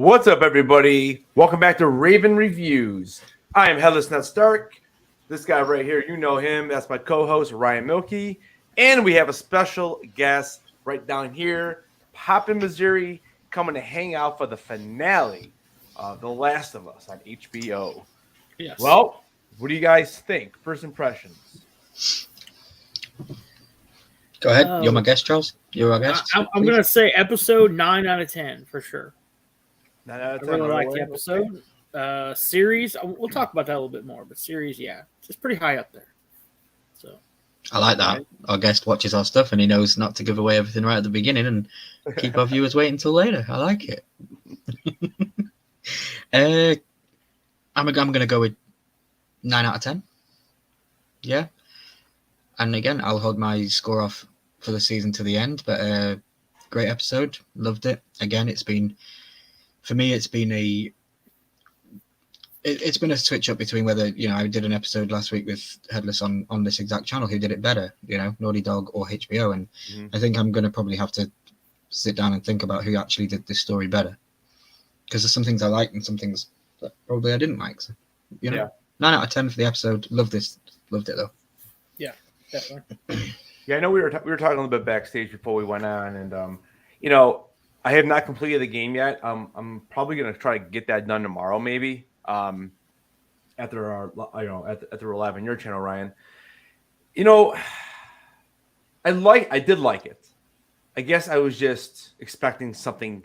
What's up, everybody? Welcome back to Raven Reviews. I am Headless Nut Stark. This guy right here, you know him. That's my co-host, Ryan Milkey. And we have a special guest right down here, Poppin', Missouri, coming to hang out for the finale of The Last of Us on HBO. Yes. Well, what do you guys think? First impressions. Go ahead. You're my guest, Charles. You're our guest. I'm going to say episode 9 out of 10 for sure. 9 out of 10. I really like the episode. Okay. Series, we'll talk about that a little bit more, but series, yeah, it's pretty high up there. So I like that. Our guest watches our stuff and he knows not to give away everything right at the beginning and keep our viewers waiting until later. I like it. I'm going to go with 9 out of 10. Yeah. And again, I'll hold my score off for the season to the end. But great episode. Loved it. Again, it's been a switch up between whether, I did an episode last week with Headless on this exact channel who did it better, Naughty Dog or HBO. And I think I'm going to probably have to sit down and think about who actually did this story better. Because there's some things I liked and some things that probably I didn't like. So, 9 out of 10 for the episode. Loved it though. Yeah, definitely. Yeah, I know we were talking a little bit backstage before we went on, and I have not completed the game yet. I'm probably gonna try to get that done tomorrow, maybe. After our after we're live on your channel, Ryan. I did like it. I guess I was just expecting something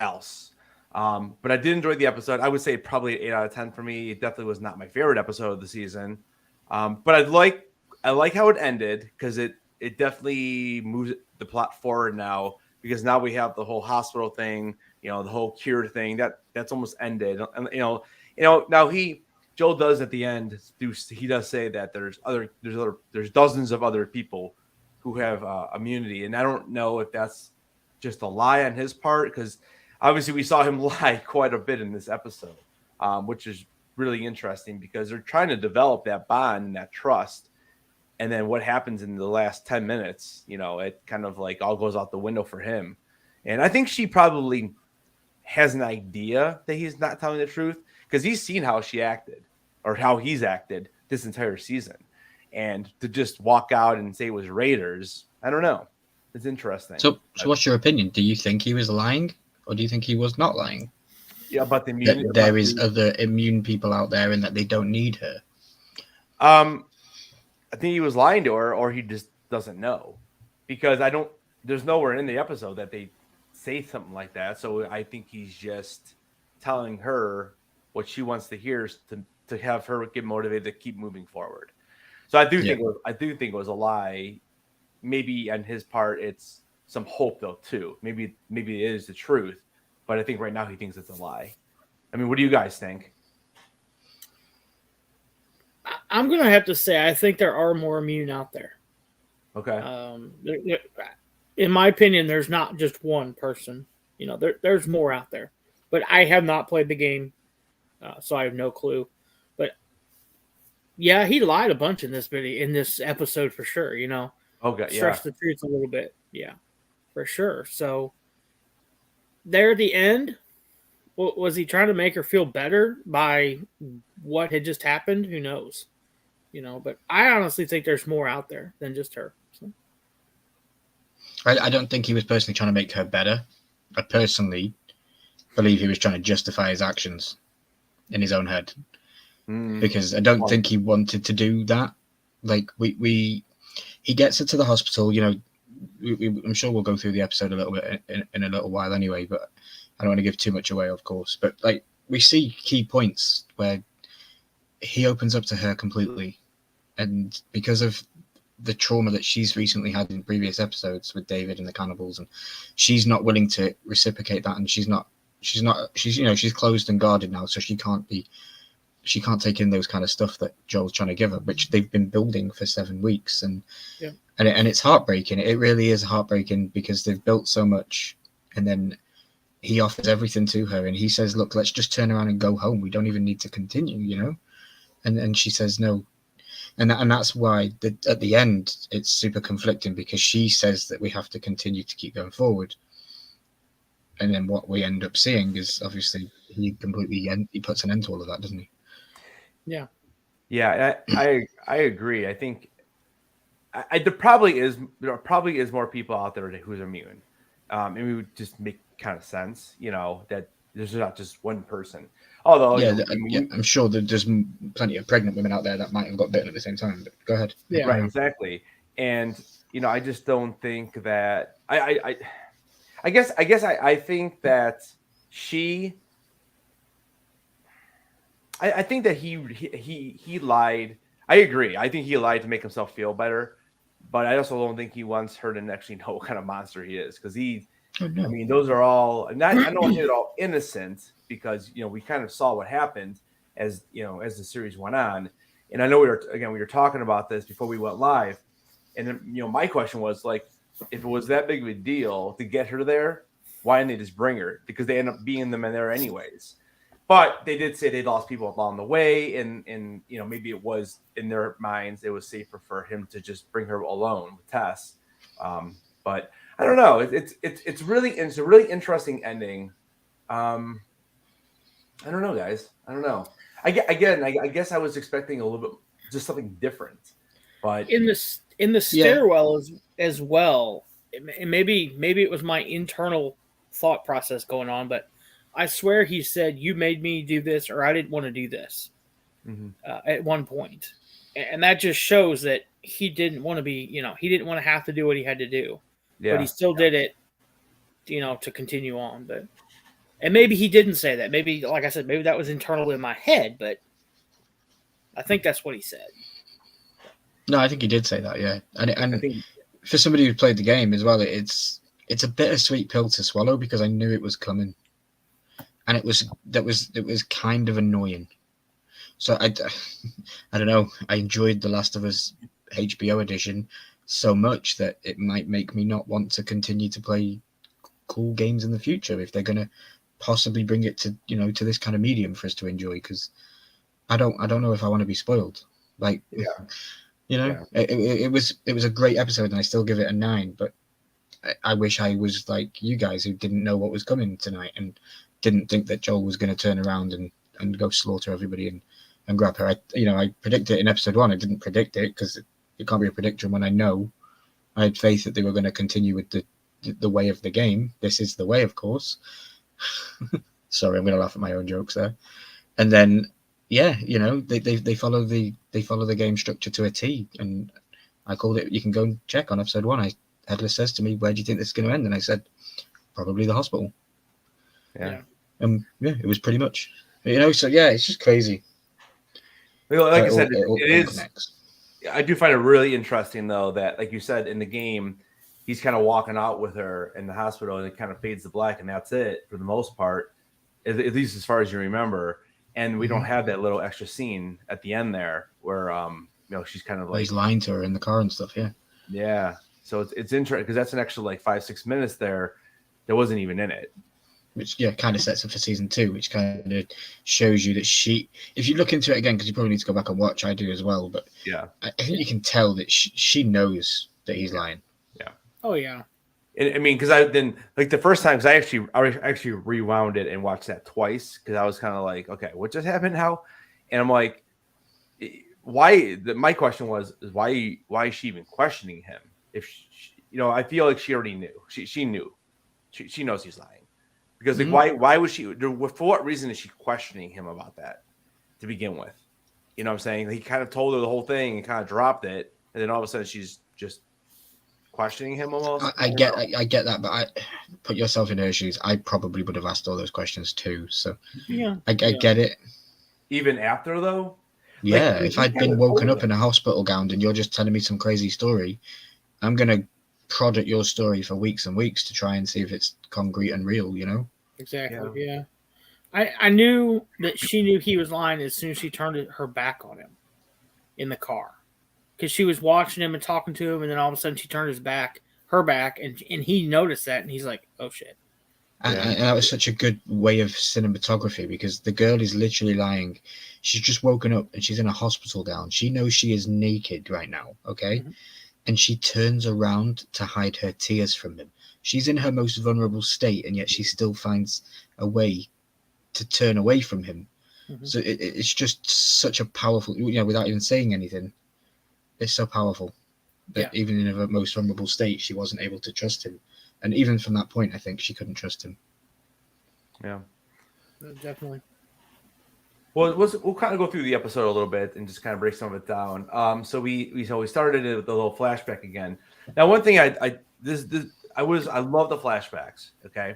else. But I did enjoy the episode. I would say probably 8 out of 10 for me. It definitely was not my favorite episode of the season. But I like how it ended because it definitely moves the plot forward now, because now we have the whole hospital thing, the whole cure thing that's almost ended. And now Joel does at the end, he does say that there's dozens of other people who have immunity, and I don't know if that's just a lie on his part, because obviously we saw him lie quite a bit in this episode, which is really interesting because they're trying to develop that bond and that trust. And then what happens in the last 10 minutes, it kind of like all goes out the window for him. And I think she probably has an idea that he's not telling the truth, because he's seen how she acted or how he's acted this entire season. And to just walk out and say it was Raiders, I don't know. It's interesting. So what's your opinion? Do you think he was lying, or do you think he was not lying? Yeah, about the immune. There is other immune people out there and that they don't need her. I think he was lying to her, or he just doesn't know, because there's nowhere in the episode that they say something like that. So I think he's just telling her what she wants to hear to have her get motivated to keep moving forward. So I do think it was a lie. Maybe on his part, it's some hope though too. Maybe it is the truth, but I think right now he thinks it's a lie. I mean, what do you guys think? I'm going to have to say I think there are more immune out there. Okay. In my opinion, there's not just one person. There's more out there. But I have not played the game, so I have no clue. But yeah, he lied a bunch in this episode for sure. Okay. Stretched the truth a little bit. Yeah, for sure. So there at the end, was he trying to make her feel better by what had just happened? Who knows? But I honestly think there's more out there than just her. So. I don't think he was personally trying to make her better. I personally believe he was trying to justify his actions in his own head, because I don't think he wanted to do that. Like he gets her to the hospital. I'm sure we'll go through the episode a little bit in a little while anyway, but I don't want to give too much away, of course. But we see key points where he opens up to her completely, and because of the trauma that she's recently had in previous episodes with David and the cannibals, and she's not willing to reciprocate that, and she's closed and guarded now, so she can't take in those kind of stuff that Joel's trying to give her, which they've been building for 7 weeks, and it's heartbreaking. It really is heartbreaking, because they've built so much, and then he offers everything to her, and he says, "Look, let's just turn around and go home. We don't even need to continue," And she says no, and that's why at the end it's super conflicting, because she says that we have to continue to keep going forward, And then what we end up seeing is obviously he puts an end to all of that, doesn't he? Yeah. Yeah, I agree. I think there probably is more people out there who's immune. And we would just make kind of sense, that there's not just one person. Although, I'm sure that there's plenty of pregnant women out there that might have got bitten at the same time. But go ahead. Yeah. Right, exactly. And I just don't think that I guess I think that she. I think that he lied. I agree. I think he lied to make himself feel better, but I also don't think he wants her to actually know what kind of monster he is, because Oh, no. I mean, those are all not. I don't think they're all innocent, because we kind of saw what happened as the series went on, and I know we were talking about this before we went live, and then, my question was, like, if it was that big of a deal to get her there, why didn't they just bring her? Because they end up being them in there anyways. But they did say they lost people along the way, and maybe it was in their minds it was safer for him to just bring her alone with Tess. But I don't know. It's a really interesting ending. I don't know, guys. I don't know. I guess I was expecting a little bit just something different, but in the stairwell as well. And maybe it was my internal thought process going on, but I swear he said, "You made me do this," or "I didn't want to do this," at one point. And that just shows that he didn't want to be, he didn't want to have to do what he had to do, but he still did it, to continue on. And maybe he didn't say that. Maybe, like I said, maybe that was internal in my head, but I think that's what he said. No, I think he did say that, yeah. And I think, for somebody who played the game as well, it's a bittersweet pill to swallow, because I knew it was coming, and it was kind of annoying. So I don't know. I enjoyed The Last of Us HBO edition so much that it might make me not want to continue to play cool games in the future if they're going to possibly bring it to to this kind of medium for us to enjoy. Because I don't know if I want to be spoiled. Like, It was a great episode, and I still give it a 9. But I wish I was like you guys, who didn't know what was coming tonight and didn't think that Joel was going to turn around and go slaughter everybody and grab her. I predicted it in episode 1. I didn't predict it because it can't be a prediction when I know. I had faith that they were going to continue with the way of the game. This is the way, of course. Sorry, I'm going to laugh at my own jokes there. And then, they follow the game structure to a T. And I called it. You can go and check on episode 1. Headless says to me, "Where do you think this is going to end?" And I said, "Probably the hospital." Yeah. It was pretty much. So yeah, it's just crazy. Like I said, it is. Connects. I do find it really interesting, though, that, like you said, in the game, he's kind of walking out with her in the hospital, and it kind of fades to black, and that's it for the most part, at least as far as you remember. And we don't have that little extra scene at the end there where she's kind of like, he's lying to her in the car and stuff. Yeah. So it's interesting, because that's an extra like 5-6 minutes there that wasn't even in it. Which kind of sets up for season 2, which kind of shows you that if you look into it again, because you probably need to go back and watch, I do as well, but yeah, I think you can tell that she knows that he's lying. Yeah. Oh yeah. And, I mean, because I then, like, the first time, because I actually rewound it and watched that twice, because I was kind of like, okay, what just happened now? And I'm like, why? My question was, why is she even questioning him? If I feel like she already knew. She knew. She knows he's lying. Because, like, why was she? For what reason is she questioning him about that to begin with? You know what I'm saying? He kind of told her the whole thing and kind of dropped it, and then all of a sudden she's just questioning him almost. I get that, but I put yourself in her shoes. I probably would have asked all those questions too. So yeah, I get it. Even after, though. Yeah, like, if I'd been woken up in a hospital gown and you're just telling me some crazy story, I'm gonna prod at your story for weeks and weeks to try and see if it's concrete and real. Exactly. Yeah. I knew that she knew he was lying as soon as she turned her back on him in the car, because she was watching him and talking to him, and then all of a sudden she turned her back, and he noticed that, and he's like, "Oh shit!" And that was such a good way of cinematography, because the girl is literally lying. She's just woken up and she's in a hospital gown. She knows she is naked right now, okay? Mm-hmm. And she turns around to hide her tears from him. She's in her most vulnerable state, and yet she still finds a way to turn away from him. Mhm. So it's just such a powerful, without even saying anything, it's so powerful that even in her most vulnerable state, she wasn't able to trust him. And even from that point, I think she couldn't trust him. Yeah. Definitely. Well, we'll kind of go through the episode a little bit and just kind of break some of it down. So we started it with a little flashback again. Now, one thing I love the flashbacks, okay,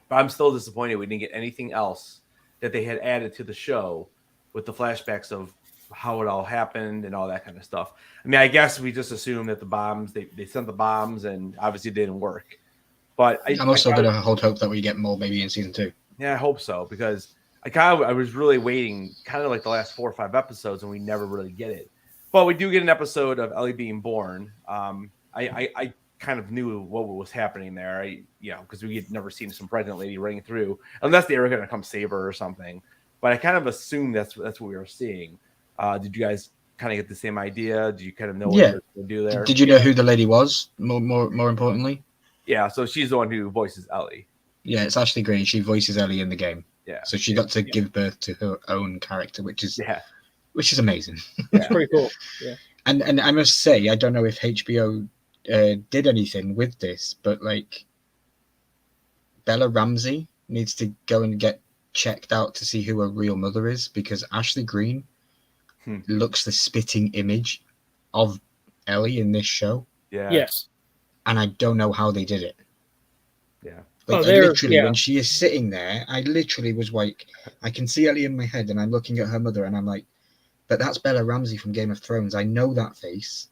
but I'm still disappointed we didn't get anything else that they had added to the show with the flashbacks of how it all happened and all that kind of stuff. I mean, I guess we just assumed that the bombs they sent the bombs and obviously it didn't work. But I'm also going to hold hope that we get more maybe in season 2. Yeah, I hope so, because I was really waiting kind of like the last 4 or 5 episodes, and we never really get it. But we do get an episode of Ellie being born. I kind of knew what was happening there, because we had never seen some pregnant lady running through, unless they were going to come save her or something. But I kind of assumed that's what we were seeing. Did you guys kind of get the same idea? Do you kind of know what they're going to do there? Did you know who the lady was? More importantly. Yeah, so she's the one who voices Ellie. Yeah, it's Ashley Green. She voices Ellie in the game. Yeah. So she got to give birth to her own character, which is amazing. That's pretty cool. Yeah. And I must say, I don't know if HBO did anything with this, but like Bella Ramsey needs to go and get checked out to see who her real mother is, because Ashley Green looks the spitting image of Ellie in this show. Yeah. Yes. And I don't know how they did it. Yeah. Like, literally, when she is sitting there, I literally was like, I can see Ellie in my head, and I'm looking at her mother, and I'm like, but that's Bella Ramsey from Game of Thrones. I know that face.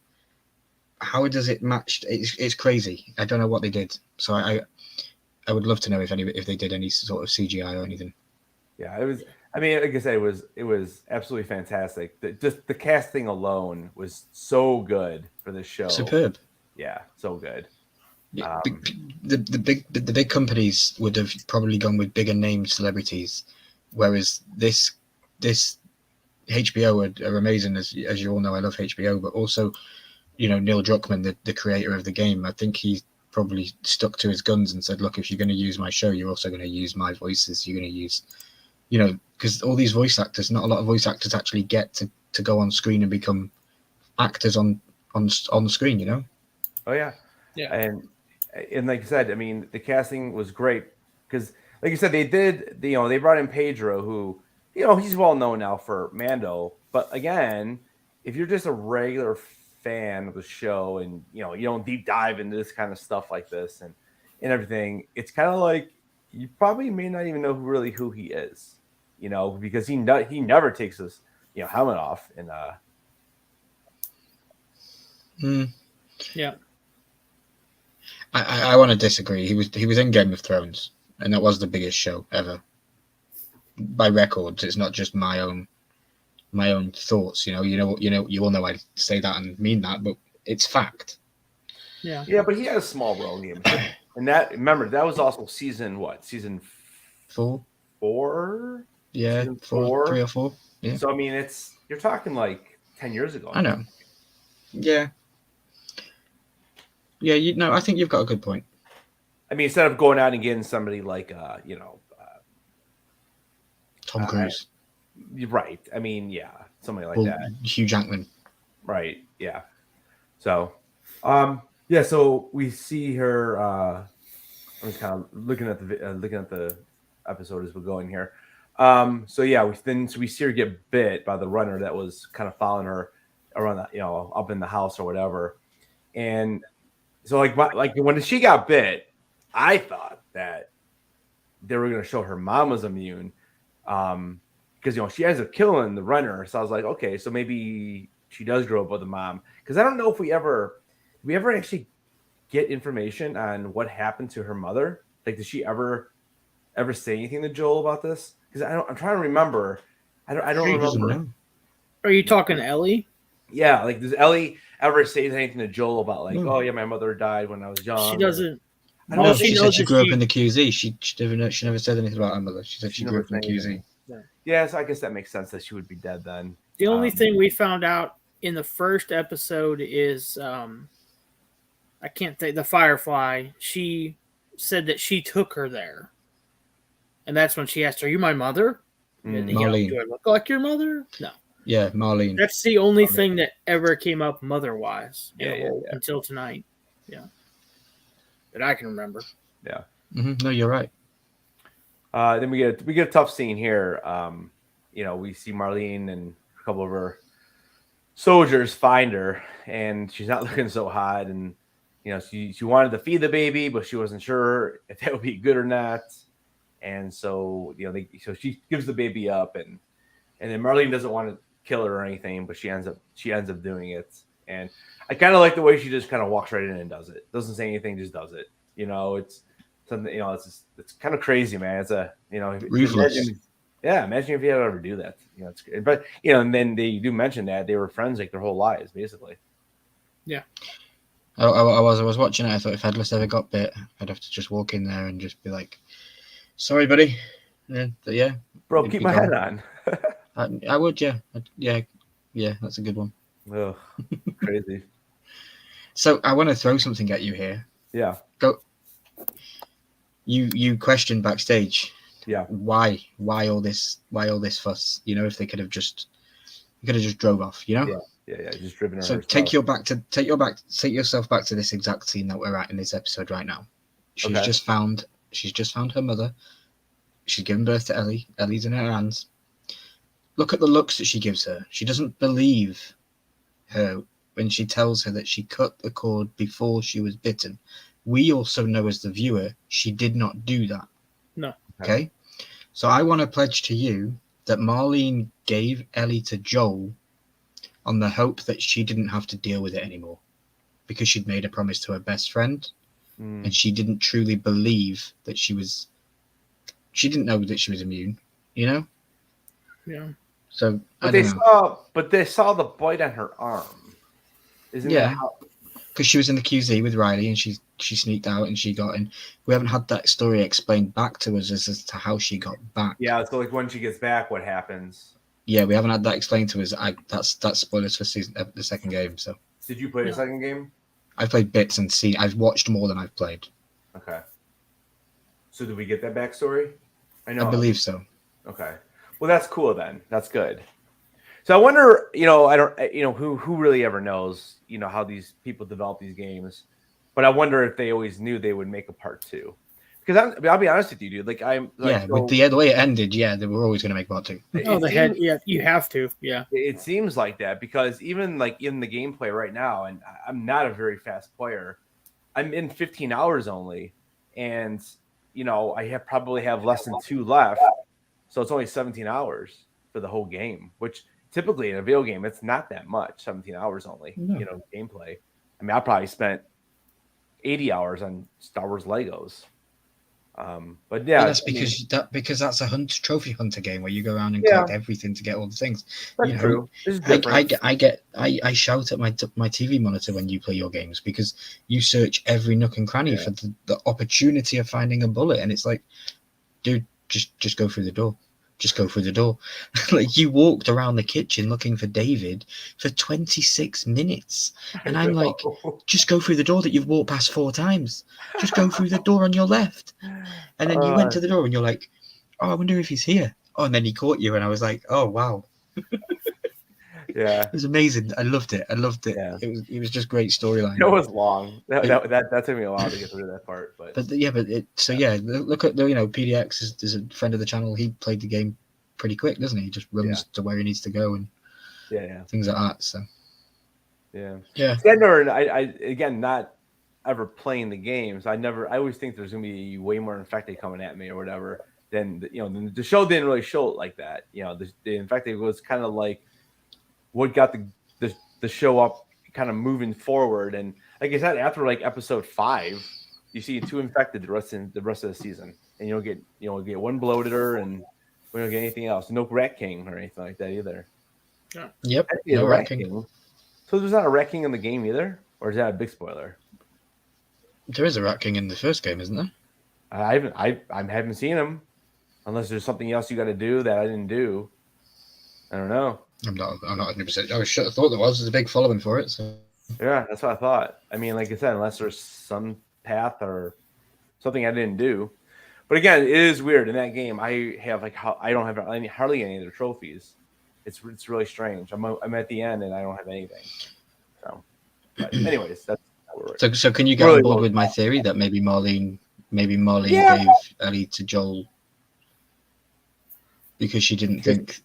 How does it match? It's crazy. I don't know what they did. So I would love to know if they did any sort of CGI or anything. Yeah, it was. I mean, like I said, it was absolutely fantastic. Just the casting alone was so good for this show. Superb. Yeah, so good. Yeah, the big companies would have probably gone with bigger named celebrities, whereas this HBO are amazing, as you all know. I love HBO, but also, Neil Druckmann, the creator of the game, I think he probably stuck to his guns and said, look, if you're going to use my show, you're also going to use my voices. You're going to use, because all these voice actors, not a lot of voice actors actually get to go on screen and become actors on the screen. Oh yeah. And like I said, I mean, the casting was great because, like you said, they brought in Pedro, who, he's well known now for Mando. But again, if you're just a regular fan of the show and you don't deep dive into this kind of stuff like this and everything, it's kind of like you probably may not even know who he is, because he never takes his helmet off and Yeah. I want to disagree. He was in Game of Thrones, and that was the biggest show ever by records. It's not just my own thoughts. You all know I say that and mean that, but it's fact. Yeah. Yeah, but he had a small role in Game of Thrones, and that was also season 4? Yeah, season 4? 3 or 4. Yeah. So I mean, you're talking like 10 years ago. I know. Yeah. Yeah, I think you've got a good point. I mean, instead of going out and getting somebody like, Tom Cruise. You're right. I mean, yeah, somebody like that. Hugh Jackman. Right. Yeah. So, so we see her. I'm just kind of looking at the episode as we're going here. We see her get bit by the runner that was kind of following her around, up in the house or whatever, and. So like when she got bit, I thought that they were going to show her mom was immune, because she ends up killing the runner. So I was like, okay, so maybe she does grow up with a mom, because I don't know if we ever actually get information on what happened to her mother. Like, did she ever say anything to Joel about this? Because I'm trying to remember. I don't remember. Are you talking Ellie? Yeah, like does Ellie ever say anything to Joel about like, oh yeah, my mother died when I was young? She doesn't. I don't know. She said she grew up in the QZ. She never said anything about her mother. She said she grew up in the QZ. Yeah, so I guess that makes sense that she would be dead then. The only thing we found out in the first episode is I can't think, the Firefly, she said that she took her there. And that's when she asked, "Are you my mother? Marlene. Do I look like your mother?" No. Yeah, Marlene. That's the only thing that ever came up mother-wise until tonight. Yeah. That I can remember. Yeah. No, you're right. Then we get a tough scene here. We see Marlene and a couple of her soldiers find her, and she's not looking so hot. And she wanted to feed the baby, but she wasn't sure if that would be good or not. And so so she gives the baby up, and then Marlene doesn't want to kill her or anything, but she ends up doing it. And I kind of like the way she just kind of walks right in and does it. Doesn't say anything, just does it. It's something. It's kind of crazy, man. It's ruthless. Imagine if you had to ever do that. It's but and then they do mention that they were friends like their whole lives, basically. Yeah. I was watching it. I thought if Headless ever got bit, I'd have to just walk in there and just be like, "Sorry, buddy." Yeah. Bro, keep my head on. I would, yeah. Yeah, that's a good one. Oh, crazy. So I want to throw something at you here. Yeah. Go. You questioned backstage. Yeah. Why all this fuss? If they could have just drove off. Yeah. Just driven her. So herself. take yourself back to this exact scene that we're at in this episode right now. She's just found her mother. She's given birth to Ellie. Ellie's in her hands. Look at the looks that she gives her. She doesn't believe her when she tells her that she cut the cord before she was bitten. We also know as the viewer, she did not do that. No. Okay? So I want to pledge to you that Marlene gave Ellie to Joel on the hope that she didn't have to deal with it anymore because she'd made a promise to her best friend and she didn't truly believe that she didn't know that she was immune, Yeah. So But they saw the bite on her arm. Isn't that how? Because she was in the QZ with Riley and she sneaked out and she got in. We haven't had that story explained back to us as to how she got back. Yeah, so like when she gets back, what happens? Yeah, we haven't had that explained to us. That's spoilers for the second game. So did you play the second game? I've played bits and seen. I've watched more than I've played. Okay. So did we get that backstory? I believe so. Okay. Well, that's cool then. That's good. So I wonder, I don't, who really ever knows, how these people develop these games, but I wonder if they always knew they would make a part 2. Because I'll be honest with you, dude. With the way it ended, they were always going to make part 2. You have to, yeah. It seems like that because even like in the gameplay right now, and I'm not a very fast player, I'm in 15 hours only, and I probably have less than 2 left, so it's only 17 hours for the whole game, which typically in a video game it's not that much. 17 hours only, gameplay. I mean, I probably spent 80 hours on Star Wars Legos. But that's because that's a trophy hunter game where you go around and collect everything to get all the things. That's true. I shout at my TV monitor when you play your games because you search every nook and cranny for the opportunity of finding a bullet, and it's like, dude, just go through the door. Just go through the door. Like you walked around the kitchen looking for David for 26 minutes. And I'm like, just go through the door that you've walked past 4 times. Just go through the door on your left. And then you went to the door and you're like, oh, I wonder if he's here. Oh, and then he caught you. And I was like, oh, wow. Yeah. It was amazing. I loved it. Yeah. It was just great storyline. It was long. That took me a while to get through that part. But look at PDX is a friend of the channel. He played the game pretty quick, doesn't he? He just runs to where he needs to go and things like that. So yeah. I again not ever playing the games. I always think there's gonna be way more infected coming at me or whatever. Then the show didn't really show it like that. The infected was kind of like what got the show up kind of moving forward. And like I said, after like episode 5, you see 2 infected the rest of the season, and you'll get 1 bloated and we don't get anything else. No Rat King or anything like that either. Yep. No Rat King. So there's not a Rat King in the game either, or is that a big spoiler? There is a Rat King in the first game, isn't there? I haven't seen him, unless there's something else you got to do that I didn't do. I don't know. I'm not 100%. I thought there was. There's a big following for it. So Yeah, that's what I thought. I mean, like I said, unless there's some path or something I didn't do. But again, it is weird in that game. I have I don't have hardly any of the trophies. It's really strange. I'm at the end and I don't have anything. So, but anyways, that's So can you get really on board well. with my theory that maybe Marlene Yeah, gave Ellie to Joel because she didn't think,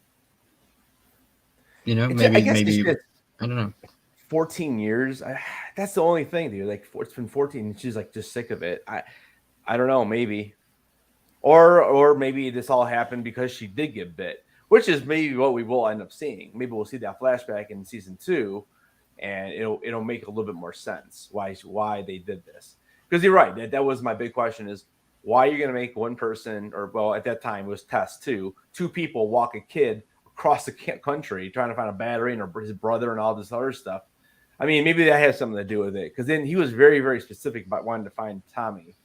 I guess it's maybe just I don't know. 14 years. That's the only thing, dude. Like it's been 14 and she's like just sick of it. I don't know, maybe. Or maybe this all happened because she did get bit, which is maybe what we will end up seeing. Maybe we'll see that flashback in season 2, and it'll make a little bit more sense why they did this. Because you're right, that was my big question: is why are you going to make one person, or well, at that time it was Tess two people walk a kid across the country trying to find a battery and his brother and all this other stuff. I mean, maybe that has something to do with it because then he was very, very specific about wanting to find Tommy.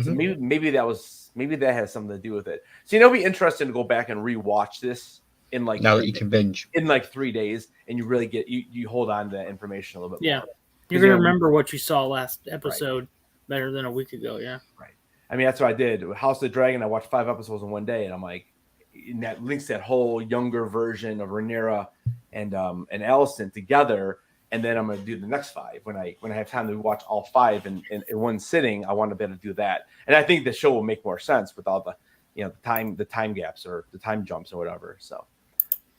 So maybe that has something to do with it. So it'll be interesting to go back and rewatch this in like Now that you can binge. in like 3 days, and you really get you hold on to that information a little bit Yeah. more. You're going to remember what you saw last episode better than a week ago. Yeah. Right. I mean, that's what I did. House of the Dragon, I watched 5 episodes in one day, and I'm like, and that links that whole younger version of Rhaenyra and Alicent together. And then I'm going to do the next 5 when I have time to watch all 5 in one sitting. I want to be able to do that, and I think the show will make more sense with all the the time gaps or the time jumps or whatever. So,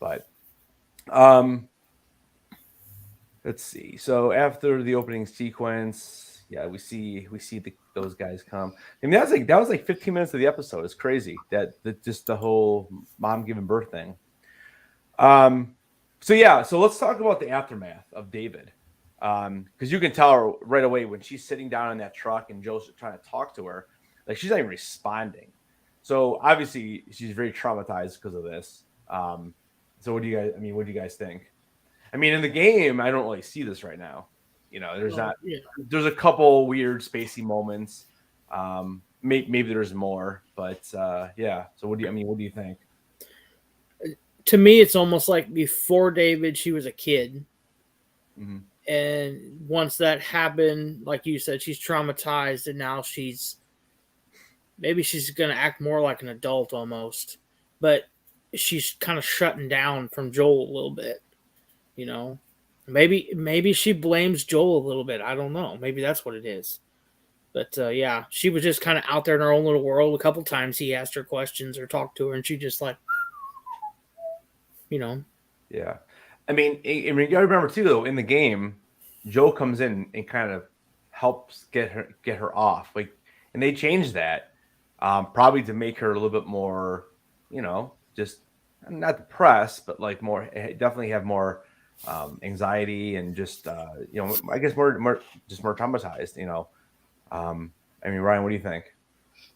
but let's see. So after the opening sequence, yeah, we see those guys come. I mean, that was like 15 minutes of the episode. It's crazy that just the whole mom giving birth thing. So yeah, so let's talk about the aftermath of David, because you can tell her right away when she's sitting down in that truck and Joe's trying to talk to her, like she's not even responding. So obviously she's very traumatized because of this. So what do you guys? I mean, what do you guys think? I mean, in the game, I don't really see this right now. There's a couple weird spacey moments. Maybe there's more, but yeah. So what do you think? To me, it's almost like before David, she was a kid. Mm-hmm. And once that happened, like you said, she's traumatized, and now maybe she's going to act more like an adult almost. But she's kind of shutting down from Joel a little bit, Maybe she blames Joel a little bit. I don't know. Maybe that's what it is. But yeah, she was just kind of out there in her own little world. A couple times he asked her questions or talked to her, and she just like, Yeah. I mean, you got to remember too, though, in the game, Joe comes in and kind of helps get her off. Like, and they changed that probably to make her a little bit more, just not depressed, but like definitely have more anxiety and just I guess more traumatized. I mean, Ryan, what do you think?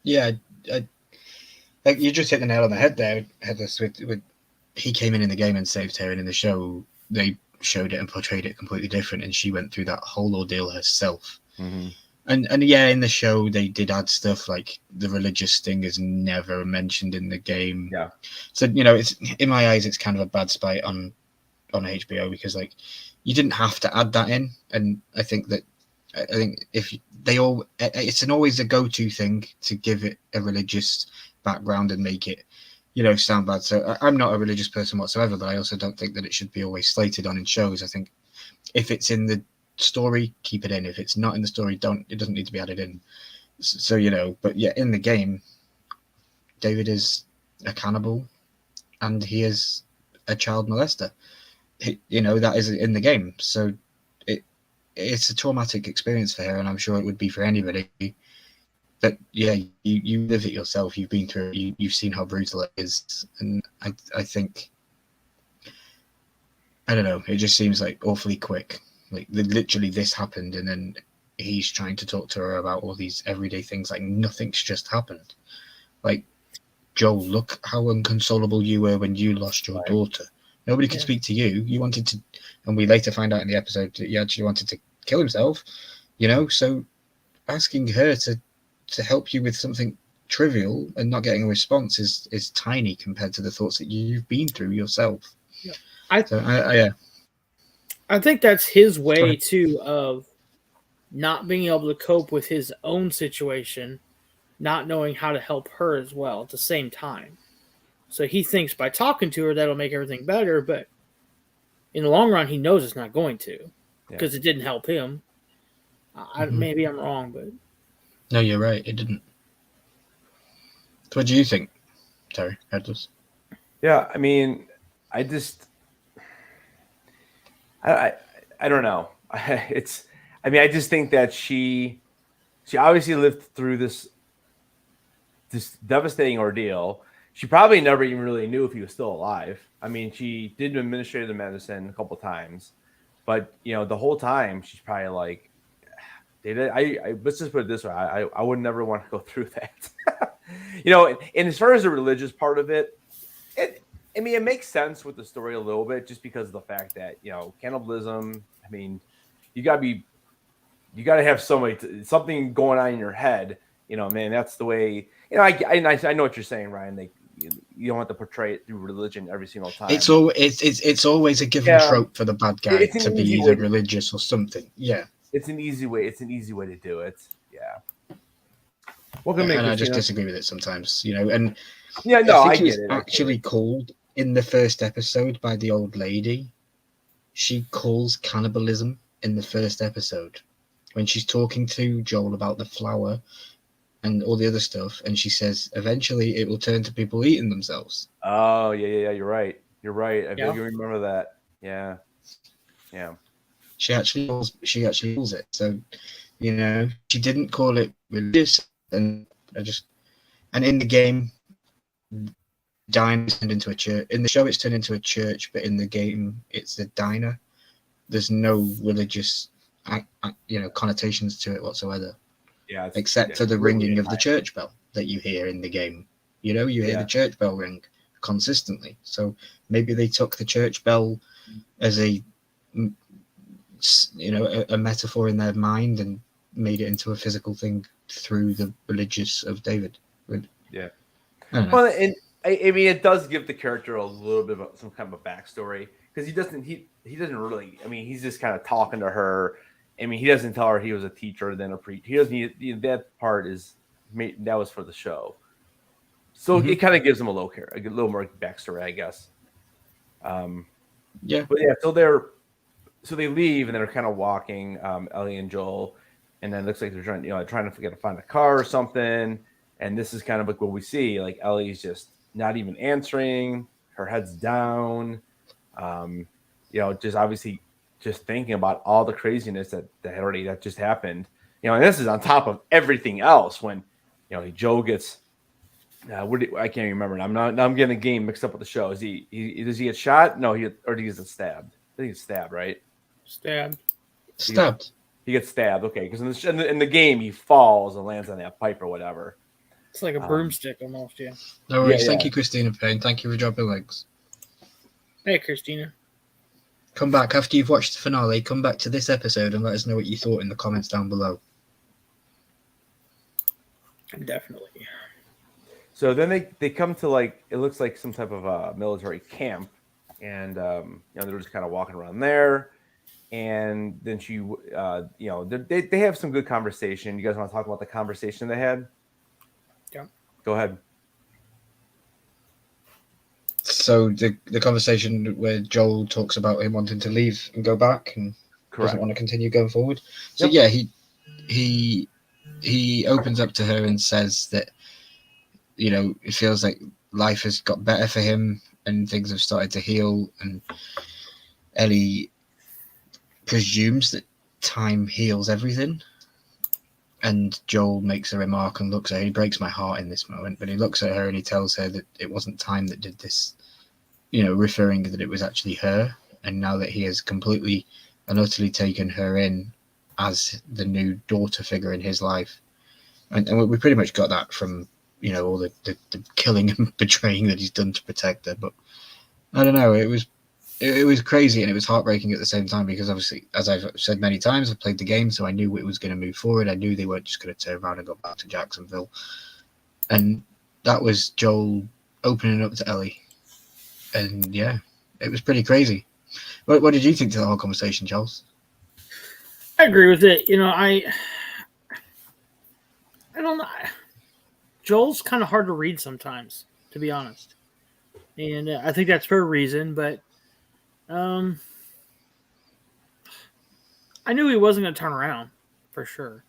Yeah, like you just hit the nail on the head there, Headless. With he came in the game and saved her, and in the show they showed it and portrayed it completely different, and she went through that whole ordeal herself. Mm-hmm. And yeah, in the show they did add stuff like the religious thing is never mentioned in the game. Yeah. So it's in my eyes it's kind of a bad spite on HBO because like you didn't have to add that in, and I think if they all, it's always a go-to thing to give it a religious background and make it sound bad. So I'm not a religious person whatsoever, but I also don't think that it should be always slated on in shows. I think if it's in the story, keep it in. If it's not in the story, it doesn't need to be added in. So but yeah, in the game, David is a cannibal and he is a child molester. That is in the game. So it's a traumatic experience for her, and I'm sure it would be for anybody. But yeah, you live it yourself. You've been through it. You've seen how brutal it is, and I think I don't know. It just seems like awfully quick. Like literally, this happened, and then he's trying to talk to her about all these everyday things. Like nothing's just happened. Like Joel, look how inconsolable you were when you lost your daughter. Nobody could speak to you. You wanted to, and we later find out in the episode that he actually wanted to kill himself. So asking her to help you with something trivial and not getting a response is tiny compared to the thoughts that you've been through yourself. Yeah. I I think that's his way too of not being able to cope with his own situation, not knowing how to help her as well at the same time. So he thinks by talking to her that'll make everything better, but in the long run, he knows it's not going to because it didn't help him. Maybe I'm wrong, but no, you're right. It didn't. What do you think, Terry Headless? Yeah, I mean, I don't know. I just think that she obviously lived through this devastating ordeal. She probably never even really knew if he was still alive. I mean, she did administrative medicine a couple times, but the whole time she's probably like, let's just put it this way: I would never want to go through that. And as far as the religious part of it, it makes sense with the story a little bit, just because of the fact that cannibalism. I mean, you gotta have something going on in your head. Man, that's the way. I know what you're saying, Ryan. You don't have to portray it through religion every single time. It's always a given trope for the bad guy to be either religious or something. Yeah, it's an easy way. It's an easy way to do it. Yeah. And I just disagree with it sometimes. And I think it was actually called in the first episode by the old lady. She calls cannibalism in the first episode when she's talking to Joel about the flour and all the other stuff, and she says eventually it will turn to people eating themselves. Oh yeah, you're right. I think you remember that. Yeah. She actually calls it. So she didn't call it religious, and in the game, diner turned into a church. In the show, it's turned into a church, but in the game, it's a diner. There's no religious, connotations to it whatsoever. Yeah, except for the ringing of the church bell that you hear in the game. You hear the church bell ring consistently. So maybe they took the church bell as a metaphor in their mind and made it into a physical thing through the religious of David. Yeah. Well, and I mean, it does give the character a little bit of some kind of a backstory, because he doesn't really. I mean, he's just kind of talking to her. I mean, he doesn't tell her he was a teacher, then a preacher. He doesn't. That part that was for the show, so it kind of gives him a little more backstory, I guess. Yeah. But yeah, so they leave and they're kind of walking, Ellie and Joel, and then it looks like they're trying to find a car or something. And this is kind of like what we see. Like, Ellie's just not even answering. Her head's down. Just obviously just thinking about all the craziness that just happened. And this is on top of everything else. When Joe gets I can't even remember. I'm getting a game mixed up with the show. Does he get shot? No, he gets stabbed. I think he's stabbed, right? Stabbed. He gets stabbed. Okay, because in the game he falls and lands on that pipe or whatever. It's like a broomstick almost, yeah. No worries. Thank you, Christina Payne. Thank you for dropping links. Hey, Christina. Come back after you've watched the finale. Come back to this episode and let us know what you thought in the comments down below. Definitely. So then they come to, like, it looks like some type of a military camp, and they're just kind of walking around there. And then she, they have some good conversation. You guys want to talk about the conversation they had? Yeah. Go ahead. So the conversation where Joel talks about him wanting to leave and go back and doesn't want to continue going forward. So he opens up to her and says that, it feels like life has got better for him and things have started to heal. And Ellie presumes that time heals everything. And Joel makes a remark and looks at her. He breaks my heart in this moment, but he looks at her and he tells her that it wasn't time that did this, referring that it was actually her. And now that he has completely and utterly taken her in as the new daughter figure in his life. And we pretty much got that from, all the killing and betraying that he's done to protect her. But I don't know, it was crazy and it was heartbreaking at the same time, because obviously, as I've said many times, I played the game, so I knew it was going to move forward. I knew they weren't just going to turn around and go back to Jacksonville. And that was Joel opening up to Ellie. And yeah, it was pretty crazy. What did you think to the whole conversation, Charles? I agree with it. I don't know. Joel's kind of hard to read sometimes, to be honest, and I think that's for a reason. But I knew he wasn't going to turn around for sure.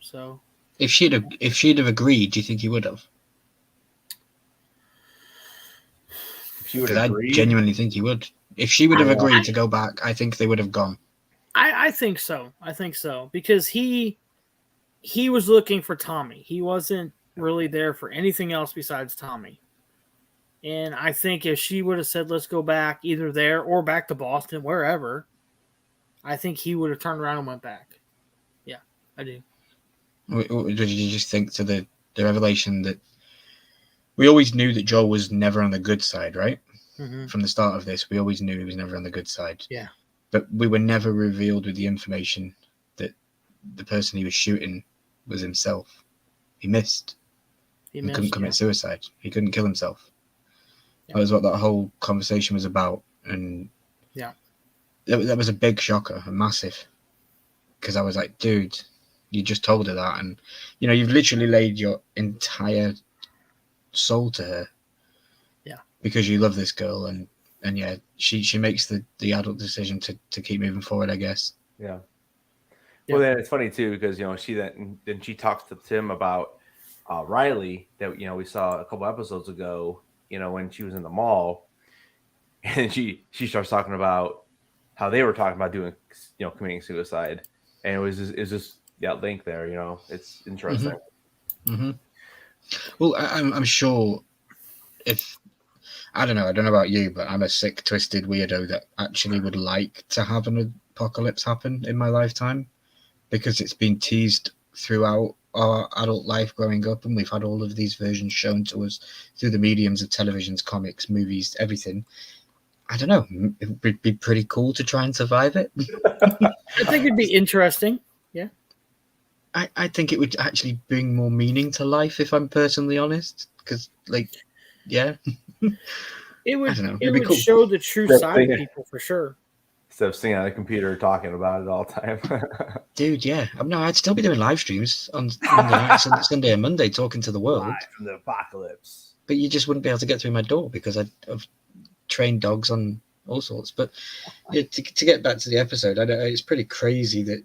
So If she'd have agreed, do you think he would have? If she would Because I agree, genuinely think he would. If she would have agreed to go back, I think they would have gone. I think so. Because he was looking for Tommy. He wasn't really there for anything else besides Tommy. And I think if she would have said, let's go back either there or back to Boston, wherever, I think he would have turned around and went back. Yeah, I do. What did you just think to the revelation that we always knew that Joel was never on the good side, right? Mm-hmm. From the start of this, we always knew he was never on the good side. Yeah. But we were never revealed with the information that the person he was shooting was himself. He missed. He couldn't commit suicide. He couldn't kill himself. Yeah. That was what that whole conversation was about. And yeah, that was a big shocker, a massive. Because I was like, dude, you just told her that. And, you've literally laid your entire soul to her. Yeah. Because you love this girl. And yeah, she makes the adult decision to keep moving forward, I guess. Yeah. Well, then it's funny too because she talks to Tim about Riley that we saw a couple episodes ago. When she was in the mall, and she starts talking about how they were talking about doing committing suicide, and it was just that link there. It's interesting. Mm-hmm. Well, I'm sure if I don't know about you, but I'm a sick, twisted weirdo that actually would like to have an apocalypse happen in my lifetime. Because it's been teased throughout our adult life growing up, and we've had all of these versions shown to us through the mediums of televisions, comics, movies, everything. I don't know. It would be pretty cool to try and survive it. I think it'd be interesting. Yeah. I think it would actually bring more meaning to life, if I'm personally honest. Because, yeah. It would, I don't know. it would cool. Show the true side of people for sure. Instead of sitting on a computer talking about it all the time. Dude, yeah. No, I'd still be doing live streams on Monday night, Sunday and Monday, talking to the world. Live from the apocalypse. But you just wouldn't be able to get through my door because I've trained dogs on all sorts. But yeah, to get back to the episode, it's pretty crazy that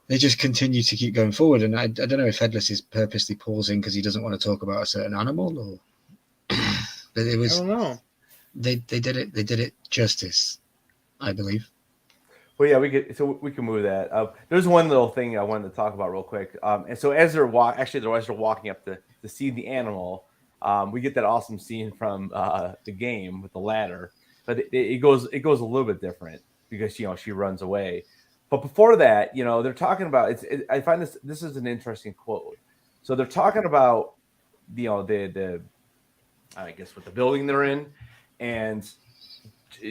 they just continue to keep going forward. And I don't know if Headless is purposely pausing because he doesn't want to talk about a certain animal, or but it was. I don't know. They did it. They did it justice, I believe. Well, yeah, we can move that. There's one little thing I wanted to talk about real quick. And so as they're walking up to see the animal, we get that awesome scene from the game with the ladder, but it goes a little bit different because she runs away. But before that, they're talking about I find this is an interesting quote. So they're talking about the I guess what the building they're in, and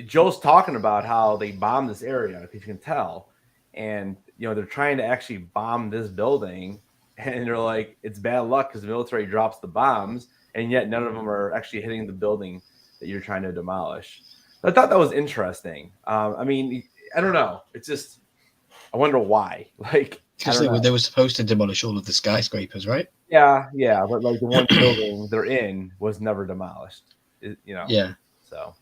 Joe's talking about how they bombed this area, if you can tell, and they're trying to actually bomb this building, and they're like, it's bad luck because the military drops the bombs, and yet none of them are actually hitting the building that you're trying to demolish. So I thought that was interesting. I mean, I don't know. It's just, I wonder why. Because they were supposed to demolish all of the skyscrapers, right? Yeah, but the one building they're in was never demolished. Yeah. So.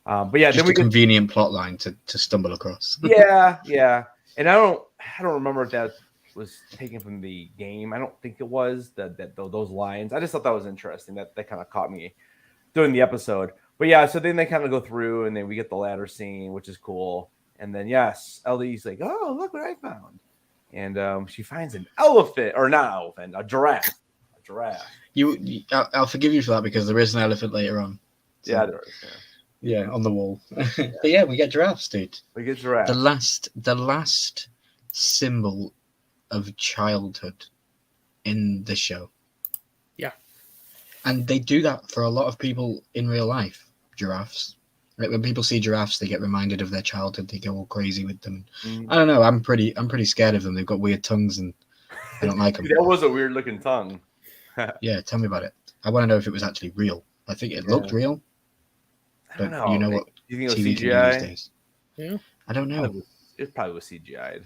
But yeah, just then we convenient plot line to stumble across. yeah, and I don't remember if that was taken from the game. I don't think it was those lines. I just thought that was interesting. That kind of caught me during the episode. But yeah, so then they kind of go through, and then we get the ladder scene, which is cool. And then yes, Ellie's like, "Oh, look what I found," and she finds an elephant, or not elephant, a giraffe. A giraffe. I'll forgive you for that because there is an elephant later on. So. Yeah, there is. Yeah. Yeah, on the wall. But yeah, we get giraffes, dude. We get giraffes. The last symbol of childhood in the show. Yeah. And they do that for a lot of people in real life, giraffes. Like when people see giraffes, they get reminded of their childhood. They go all crazy with them. Mm. I don't know. I'm pretty scared of them. They've got weird tongues and I don't like them. That was a weird looking tongue. Yeah, tell me about it. I want to know if it was actually real. I think it looked real. But you know what You think it was TV can do these CGI? days. Yeah. I don't know. It probably was CGI'd.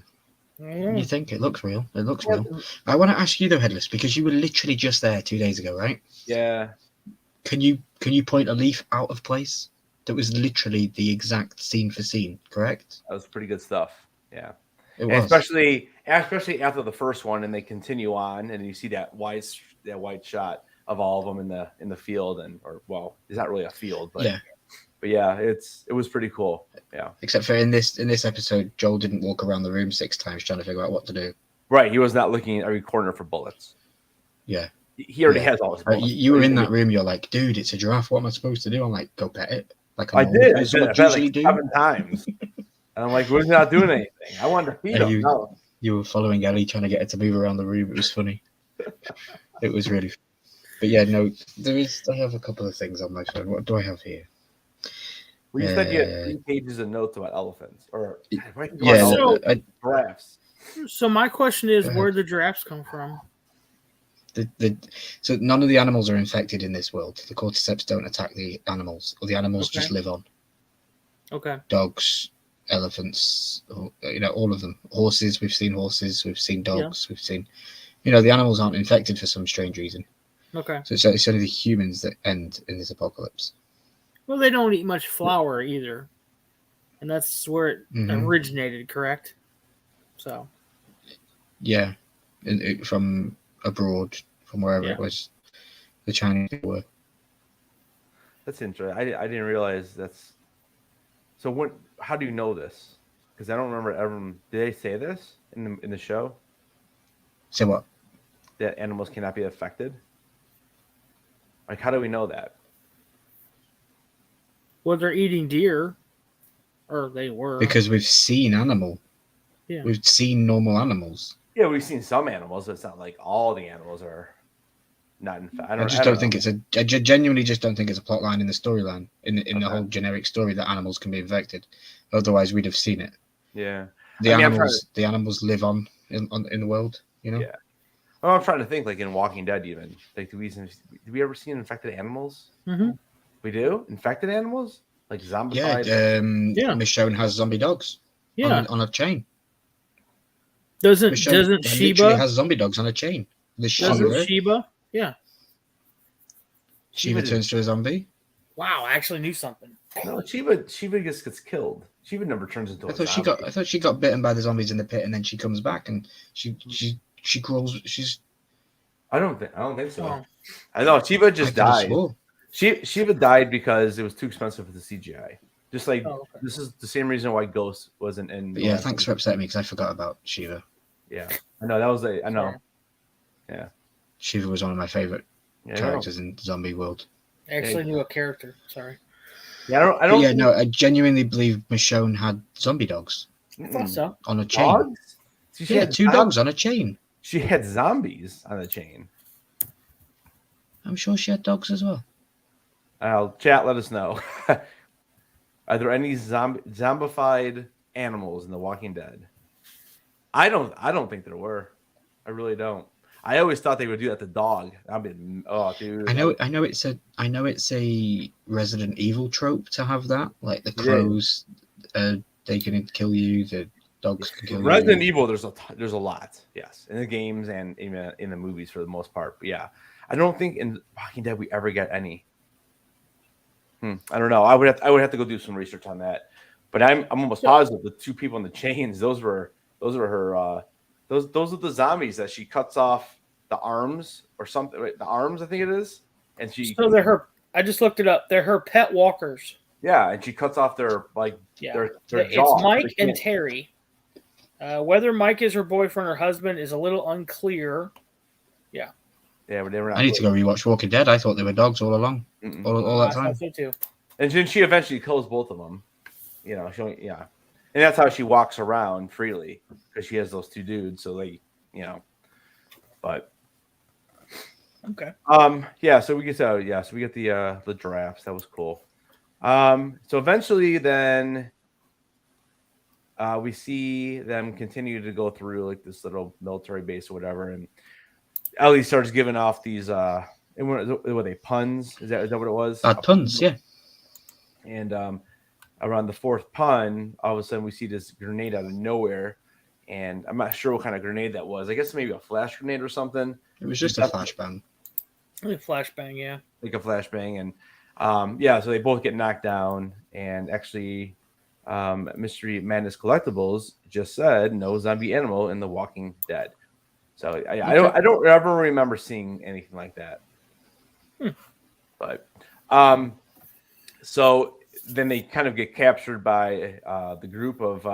You think it looks real? It looks real. I want to ask you though, Headless, because you were literally just there 2 days ago, right? Yeah. Can you point a leaf out of place? That was literally the exact scene for scene, correct? That was pretty good stuff. Yeah. It And was. especially after the first one, and they continue on, and you see that wide shot of all of them in the field, it's not really a field, but yeah, it was pretty cool. Yeah. Except for in this episode, Joel didn't walk around the room 6 times trying to figure out what to do. Right. He was not looking at every corner for bullets. Yeah. He already has all his bullets. You were in that room. You're like, dude, it's a giraffe. What am I supposed to do? I'm like, go pet it. Like I did. I would bet usually like do. 7 times. And I'm like, we're not doing anything. I wanted to feed him. No. You were following Ellie, trying to get her to move around the room. It was funny. It was really funny. But yeah, no, I have a couple of things on my phone. What do I have here? Well, you said you had 3 pages of notes about elephants. Or giraffes. So my question is, where the giraffes come from? So none of the animals are infected in this world. The cordyceps don't attack the animals, or the animals just live on. Okay. Dogs, elephants, all of them. Horses, we've seen horses, we've seen dogs, we've seen, the animals aren't infected for some strange reason. Okay. So it's only the humans that end in this apocalypse. Well, they don't eat much flour either, and that's where it originated, correct? So. Yeah, from abroad, from wherever it was, the Chinese were. That's interesting. I didn't realize that's. So how do you know this? Because I don't remember ever. Did they say this in the show? Say what? That animals cannot be affected. Like, how do we know that? Well, they're eating deer, or they were. Because we've seen animal. Yeah. We've seen normal animals. Yeah, we've seen some animals, but it's not like all the animals are not infected. I don't think it's I genuinely just don't think it's a plot line in the storyline, in the whole generic story that animals can be infected. Otherwise, we'd have seen it. Yeah. The animals live on in the world, Yeah. Well, I'm trying to think, like in Walking Dead, even like, do we ever see infected animals? Mm-hmm. We do infected animals, like zombified. Yeah. Michonne has zombie dogs. Yeah. On a chain. Doesn't literally Sheba has zombie dogs on a chain? Sheba? Yeah. Sheba turns to a zombie. Wow, I actually knew something. No, Sheba just gets killed. Sheba never turns into a zombie. I thought she got bitten by the zombies in the pit, and then she comes back and she grows. I don't think so. Oh. I know Sheba just died. Sheba died because it was too expensive for the CGI. Just like this is the same reason why Ghost wasn't in. But yeah, thanks for upsetting me because I forgot about Shiva. Yeah, I know that was I know. Yeah, Shiva was one of my favorite characters in the zombie world. I actually knew a character. Sorry. Yeah, I don't. Yeah, no, I genuinely believe Michonne had zombie dogs. I thought so. On a chain. Dogs? So she had 2 dogs on a chain. She had zombies on the chain. I'm sure she had dogs as well. Chat, let us know. Are there any zombified animals in The Walking Dead? I don't think there were. I really don't. I always thought they would do that to dog. Dude. I know it's a Resident Evil trope to have that. Like the crows, they can kill you. The dogs can kill you. Resident Evil, there's a lot, yes, in the games and in the movies for the most part. But yeah, I don't think in Walking Dead we ever get any. I don't know. I would have to go do some research on that. But I'm almost positive the 2 people in the chains, those were her. Those are the zombies that she cuts off the arms or something. The arms, I think it is, and she. So they're her. I just looked it up. They're her pet walkers. Yeah, and she cuts off their their jaw. It's Mike and Terry. Whether Mike is her boyfriend or husband is a little unclear. Yeah. Yeah, but they were not. I need to go rewatch Walking Dead. I thought they were dogs all along, all that time. I thought so too. And then she eventually kills both of them. And that's how she walks around freely because she has those 2 dudes. So but okay. So we get the giraffes. That was cool. So eventually, then we see them continue to go through like this little military base or whatever, and Ellie starts giving off these were they puns? Is that what it was? Puns, yeah. And around the fourth pun, all of a sudden we see this grenade out of nowhere, and I'm not sure what kind of grenade that was. I guess maybe a flash grenade or something. It was just a flashbang. Flashbang, yeah. Like a flashbang, and so they both get knocked down, and actually, Mystery Madness Collectibles just said no zombie animal in The Walking Dead. So I don't ever remember seeing anything like that. But so then they kind of get captured by the group of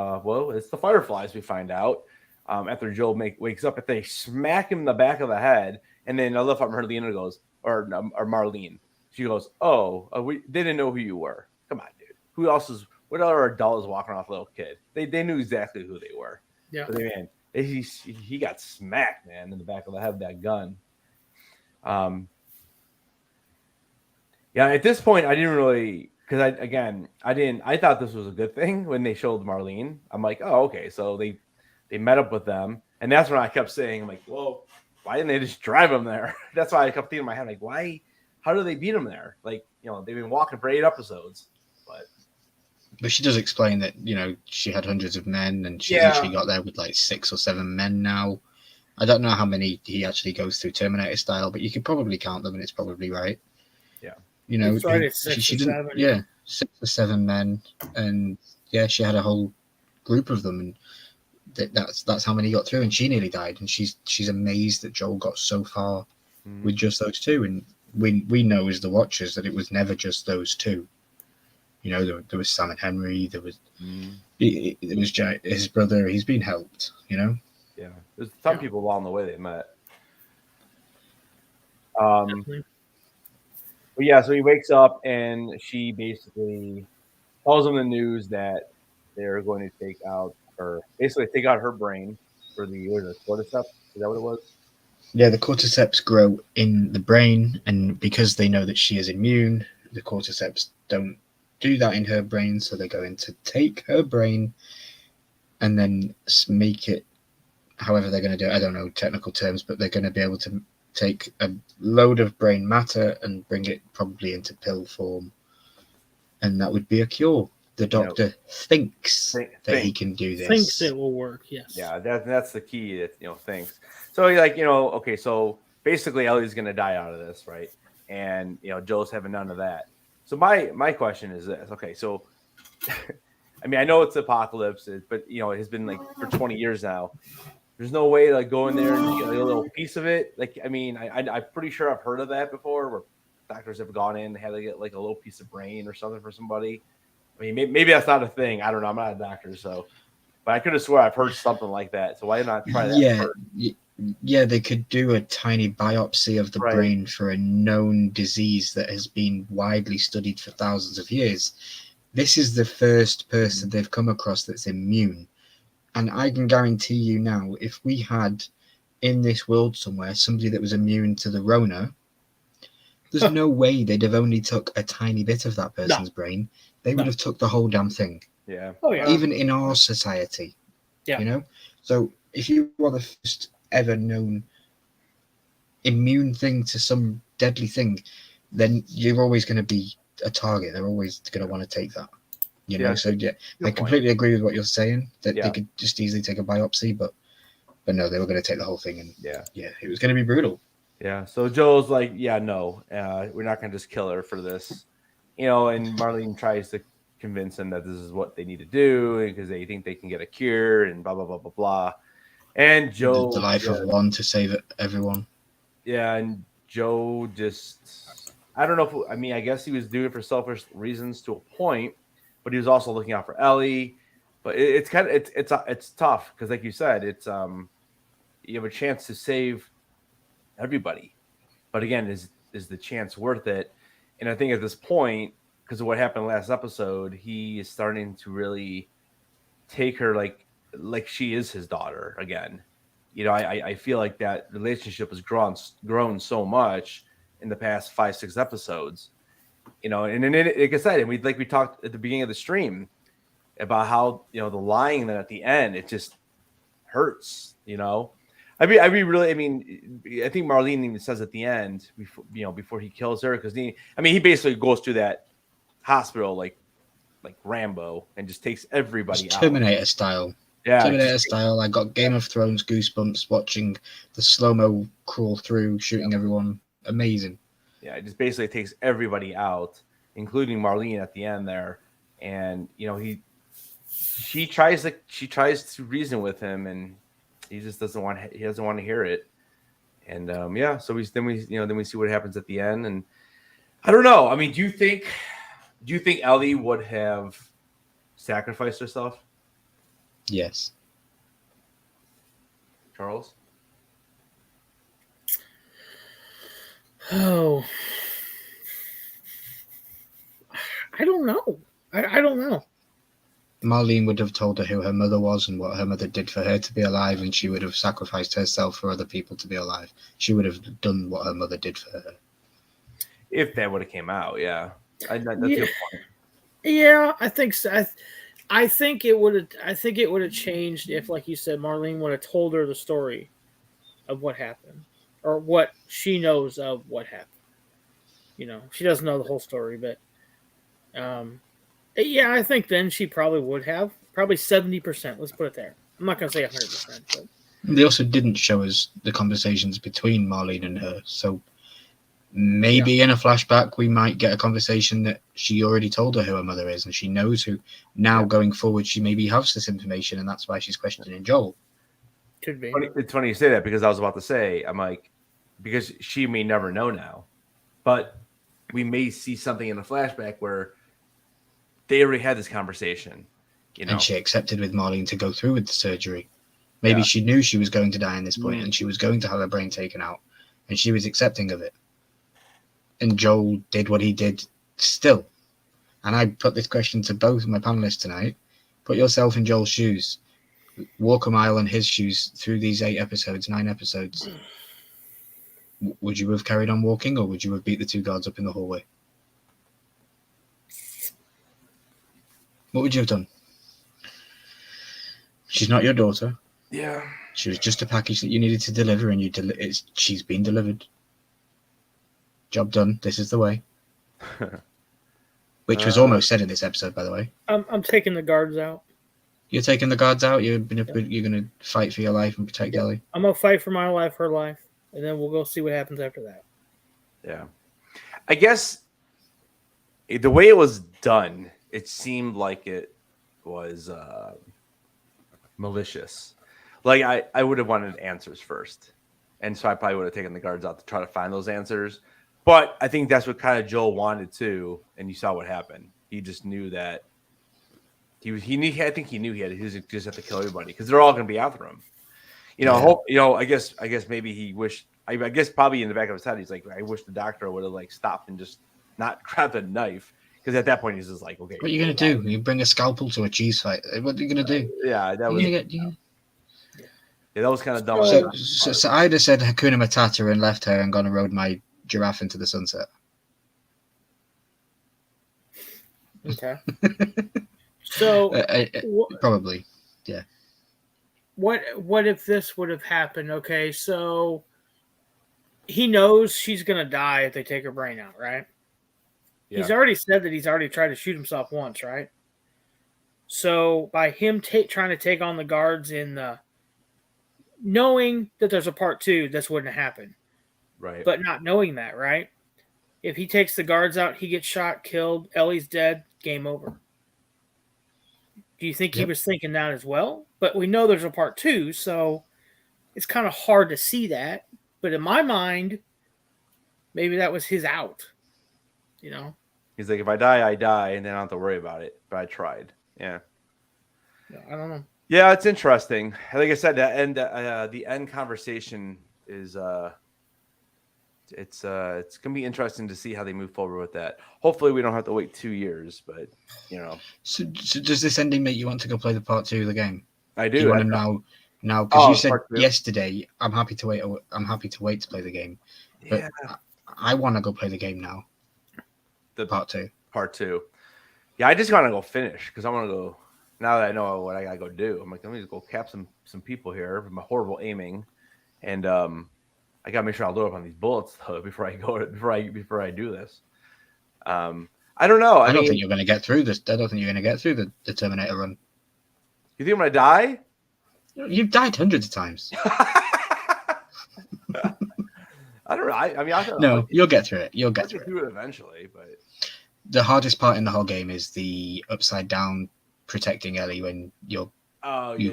it's the Fireflies. We find out after Joel wakes up, if they smack him in the back of the head, and then I love how Marlene goes, or Marlene, she goes, they didn't know who you were. Come on, dude. Who else is? What other adult is walking off a little kid? They knew exactly who they were. Yeah, but man, he got smacked, man, in the back of the head with that gun. Yeah, at this point, I didn't really, because I thought this was a good thing when they showed Marlene. I'm like, oh, okay, so they met up with them, and that's when I kept saying, I'm like, whoa, why didn't they just drive them there? That's why I kept thinking in my head, like, why? How do they beat them there? Like, they've been walking for 8 episodes, But she does explain that, she had hundreds of men, and she's actually got there with like 6 or 7 men now. I don't know how many he actually goes through Terminator style, but you could probably count them, and it's probably right. Yeah. It's right at 6 or 7. Yeah, 6 or 7 men, and she had a whole group of them, and that's how many got through, and she nearly died, and she's amazed that Joel got so far with just those 2, and we know as the watchers that it was never just those 2. There was Sam and Henry. There was there was his brother. He's been helped. Yeah, there's some people along the way they met. So he wakes up, and she basically tells him the news that they're going to take out her brain for the cordyceps. Is that what it was? Yeah, the cordyceps grow in the brain, and because they know that she is immune, the cordyceps don't do that in her brain, so they're going to take her brain and then make it however they're going to do it. I don't know technical terms, but they're going to be able to take a load of brain matter and bring it probably into pill form, and that would be a cure. The doctor thinks that he can do this. Thinks it will work, yes. Yeah, that's the key. That thinks. So okay, so basically Ellie's going to die out of this, right? And Joe's having none of that. So my question is this. Okay, so I mean, I know it's apocalypse, but it has been like for 20 years now. There's no way to go in there and get a little piece of it. Like, I mean, I'm pretty sure I've heard of that before, where doctors have gone in and had to get like a little piece of brain or something for somebody. I mean, maybe that's not a thing. I don't know. I'm not a doctor, but I could have swore I've heard something like that. So why not try that first? Yeah, they could do a tiny biopsy of the brain for a known disease that has been widely studied for thousands of years. This is the first person they've come across that's immune. And I can guarantee you now, if we had in this world somewhere somebody that was immune to the Rona, there's no way they'd have only took a tiny bit of that person's brain. They would have took the whole damn thing. Yeah. Oh, yeah. Even in our society. Yeah. So if you are the first ever known immune thing to some deadly thing, then you're always going to be a target. They're always going to want to take that. I completely agree with what you're saying, that they could just easily take a biopsy, but no, they were going to take the whole thing, and it was going to be brutal. Yeah. So Joel's like, no, we're not going to just kill her for this, and Marlene tries to convince him that this is what they need to do because they think they can get a cure and blah blah blah blah blah. And Joe, the life of one to save everyone. Yeah, and Joe just, I don't know I guess he was doing it for selfish reasons to a point, but he was also looking out for Ellie. But it's kind of it's tough because, like you said, it's you have a chance to save everybody, but again, is the chance worth it? And I think at this point, because of what happened last episode, he is starting to really take her like she is his daughter again. I feel like that relationship has grown so much in the past 5-6 episodes. And then like I said, and we talked at the beginning of the stream about how the lying that at the end it just hurts. I think Marlene even says at the end before he kills her, because he basically goes to that hospital like like Rambo and just takes everybody It's out. Terminator style. Yeah, Terminator style. I got Game of Thrones goosebumps watching the slow-mo crawl through, shooting everyone. Amazing. Yeah, it just basically takes everybody out, including Marlene at the end there. And she tries to reason with him, and he just doesn't want to hear it. And so then we see what happens at the end. And I don't know. I mean, do you think Ellie would have sacrificed herself, Yes. Charles? Oh, I don't know. I don't know. Marlene would have told her who her mother was and what her mother did for her to be alive, and she would have sacrificed herself for other people to be alive. She would have done what her mother did for her. If that would have came out, yeah. That's Yeah. a good point. Yeah, I think so. I think it would have. I think it would have changed if, like you said, Marlene would have told her the story of what happened, or what she knows of what happened. She doesn't know the whole story, but yeah, I think then she probably would have. Probably 70%. Let's put it there. I'm not going to say 100%, but They also didn't show us the conversations between Marlene and her, so maybe in a flashback we might get a conversation that she already told her who her mother is, and she knows who. Now going forward, she maybe has this information, and that's why she's questioning Joel. could be. It's funny you say that, because I was about to say, I'm like, because she may never know now, but we may see something in the flashback where they already had this conversation, And she accepted with Marlene to go through with the surgery. Maybe she knew she was going to die in this point, and she was going to have her brain taken out, and she was accepting of it. And Joel did what he did still. And I put this question to both of my panelists tonight. Put yourself in Joel's shoes. Walk a mile in his shoes through these 9 episodes. Would you have carried on walking, or would you have beat the 2 guards up in the hallway? What would you have done? She's not your daughter. Yeah. She was just a package that you needed to deliver, and she's been delivered. Job done. This is the way. Which was almost said in this episode, by the way. I'm taking the guards out. You're taking the guards out. You're going to fight for your life and protect Ellie. I'm gonna fight for my life, her life, and then we'll go see what happens after that. Yeah. I guess the way it was done, it seemed like it was malicious. Like I would have wanted answers first. And so I probably would have taken the guards out to try to find those answers. But I think that's what kind of Joel wanted too. And you saw what happened. He just knew that he was just have to kill everybody, because they're all going to be after him. I guess maybe he wished, I guess probably in the back of his head, he's like, I wish the doctor would have like stopped and just not grabbed a knife. Because at that point, he's just like, okay. What are you going to do? You bring a scalpel to a cheese fight. What are you going to do? Yeah, that was. Yeah, that was kind of dumb. So I'd have said Hakuna Matata and left her and gone and rode my giraffe into the sunset. Okay. So probably, yeah. What if this would have happened? Okay, so he knows she's gonna die if they take her brain out, right? Yeah. He's already said that he's already tried to shoot himself once, right? So by him trying to take on the guards in the knowing that there's a part 2, this wouldn't happen. Right. But not knowing that, right? If he takes the guards out, he gets shot, killed, Ellie's dead, game over. Do you think he was thinking that as well? But we know there's a part 2, so it's kind of hard to see that. But in my mind, maybe that was his out. He's like, if I die, I die, and then I don't have to worry about it. But I tried. Yeah. I don't know. Yeah, it's interesting. Like I said, the end conversation is it's gonna be interesting to see how they move forward with that. Hopefully, we don't have to wait 2 years, but So does this ending make you want to go play the part 2 of the game? I do. You want to now because you said yesterday, I'm happy to wait. I'm happy to wait to play the game, but I want to go play the game now. The part 2. Part 2. Yeah, I just want to go finish, because I want to go. Now that I know what I gotta go do, I'm like, let me just go cap some people here with my horrible aiming, and I gotta make sure I load up on these bullets before I do this. I don't know. I don't mean, think you're going to get through this. I don't think you're going to get through the Terminator run. You think I'm gonna die? You've died hundreds of times. I don't know. I mean, I thought No, you'll get through it. You'll I'll get get through it. through it eventually, but The hardest part in the whole game is the upside down protecting Ellie when you've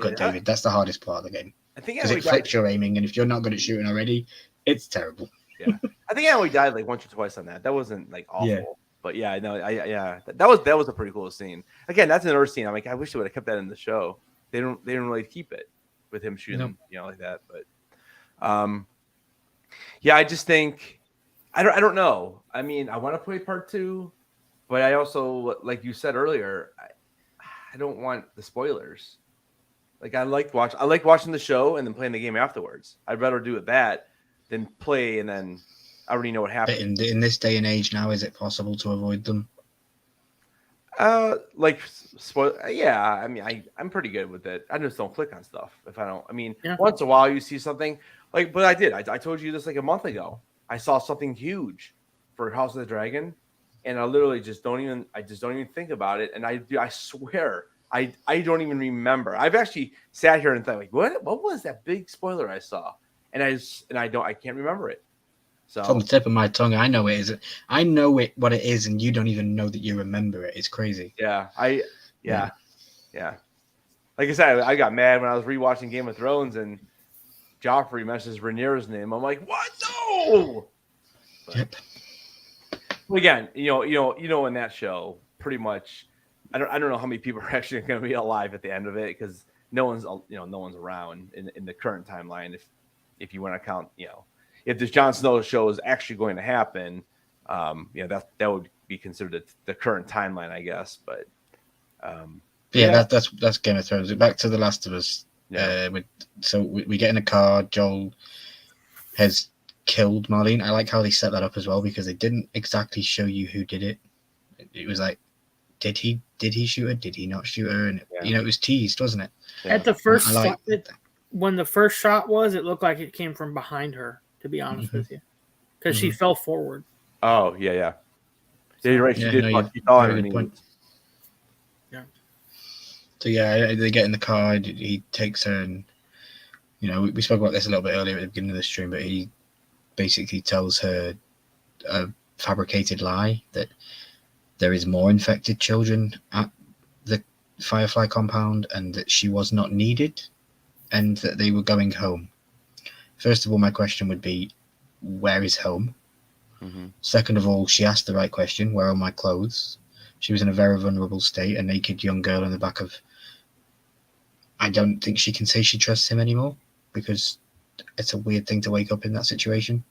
got David. That's the hardest part of the game. I think Because it flips your aiming, and if you're not good at shooting already, it's terrible. Yeah, I think I only died like once or twice on that. That wasn't like awful. Yeah. But yeah, no, that was a pretty cool scene. Again, that's another scene. I'm like, I wish they would have kept that in the show. They didn't really keep it with him shooting, like that. But yeah, I just think I don't know. I mean, I want to play part 2, but I also, like you said earlier, I don't want the spoilers. Like I like watching the show and then playing the game afterwards. I'd rather do it that than play and then I already know what happened. But in this day and age now, is it possible to avoid them? Like spoil. Yeah, I mean, I'm pretty good with it. I just don't click on stuff if I don't. I mean, once in a while you see something like, but I did. I told you this like a month ago. I saw something huge for House of the Dragon, and I literally just don't even think about it. And I swear I don't even remember. I've actually sat here and thought like, what was that big spoiler I saw? And I can't remember it. So it's on the tip of my tongue. I know it is. I know it what it is, and you don't even know that you remember it. It's crazy. Yeah. Like I said, I got mad when I was rewatching Game of Thrones and Joffrey mentions Rhaenyra's name. I'm like, what? No. But, yep. Again, in that show, pretty much, I don't know how many people are actually going to be alive at the end of it because no one's around in the current timeline. If you want to count, if this Jon Snow show is actually going to happen, that would be considered the current timeline, I guess. But that's Game of Thrones. Back to The Last of Us. Yeah. We get in a car. Joel has killed Marlene. I like how they set that up as well because they didn't exactly show you who did it. It was like, did he shoot her? Did he not shoot her? And it was teased, wasn't it? Yeah. At the first when the first shot was, it looked like it came from behind her. To be honest with you, because she fell forward. Oh yeah. You're right. She did. She fell on her knees. Yeah. So they get in the car. He takes her, and we spoke about this a little bit earlier at the beginning of the stream, but he basically tells her a fabricated lie that there is more infected children at the Firefly compound, and that she was not needed, and that they were going home. First of all, my question would be, where is home? Mm-hmm. Second of all, she asked the right question, where are my clothes? She was in a very vulnerable state, a naked young girl in the back of... I don't think she can say she trusts him anymore, because it's a weird thing to wake up in that situation.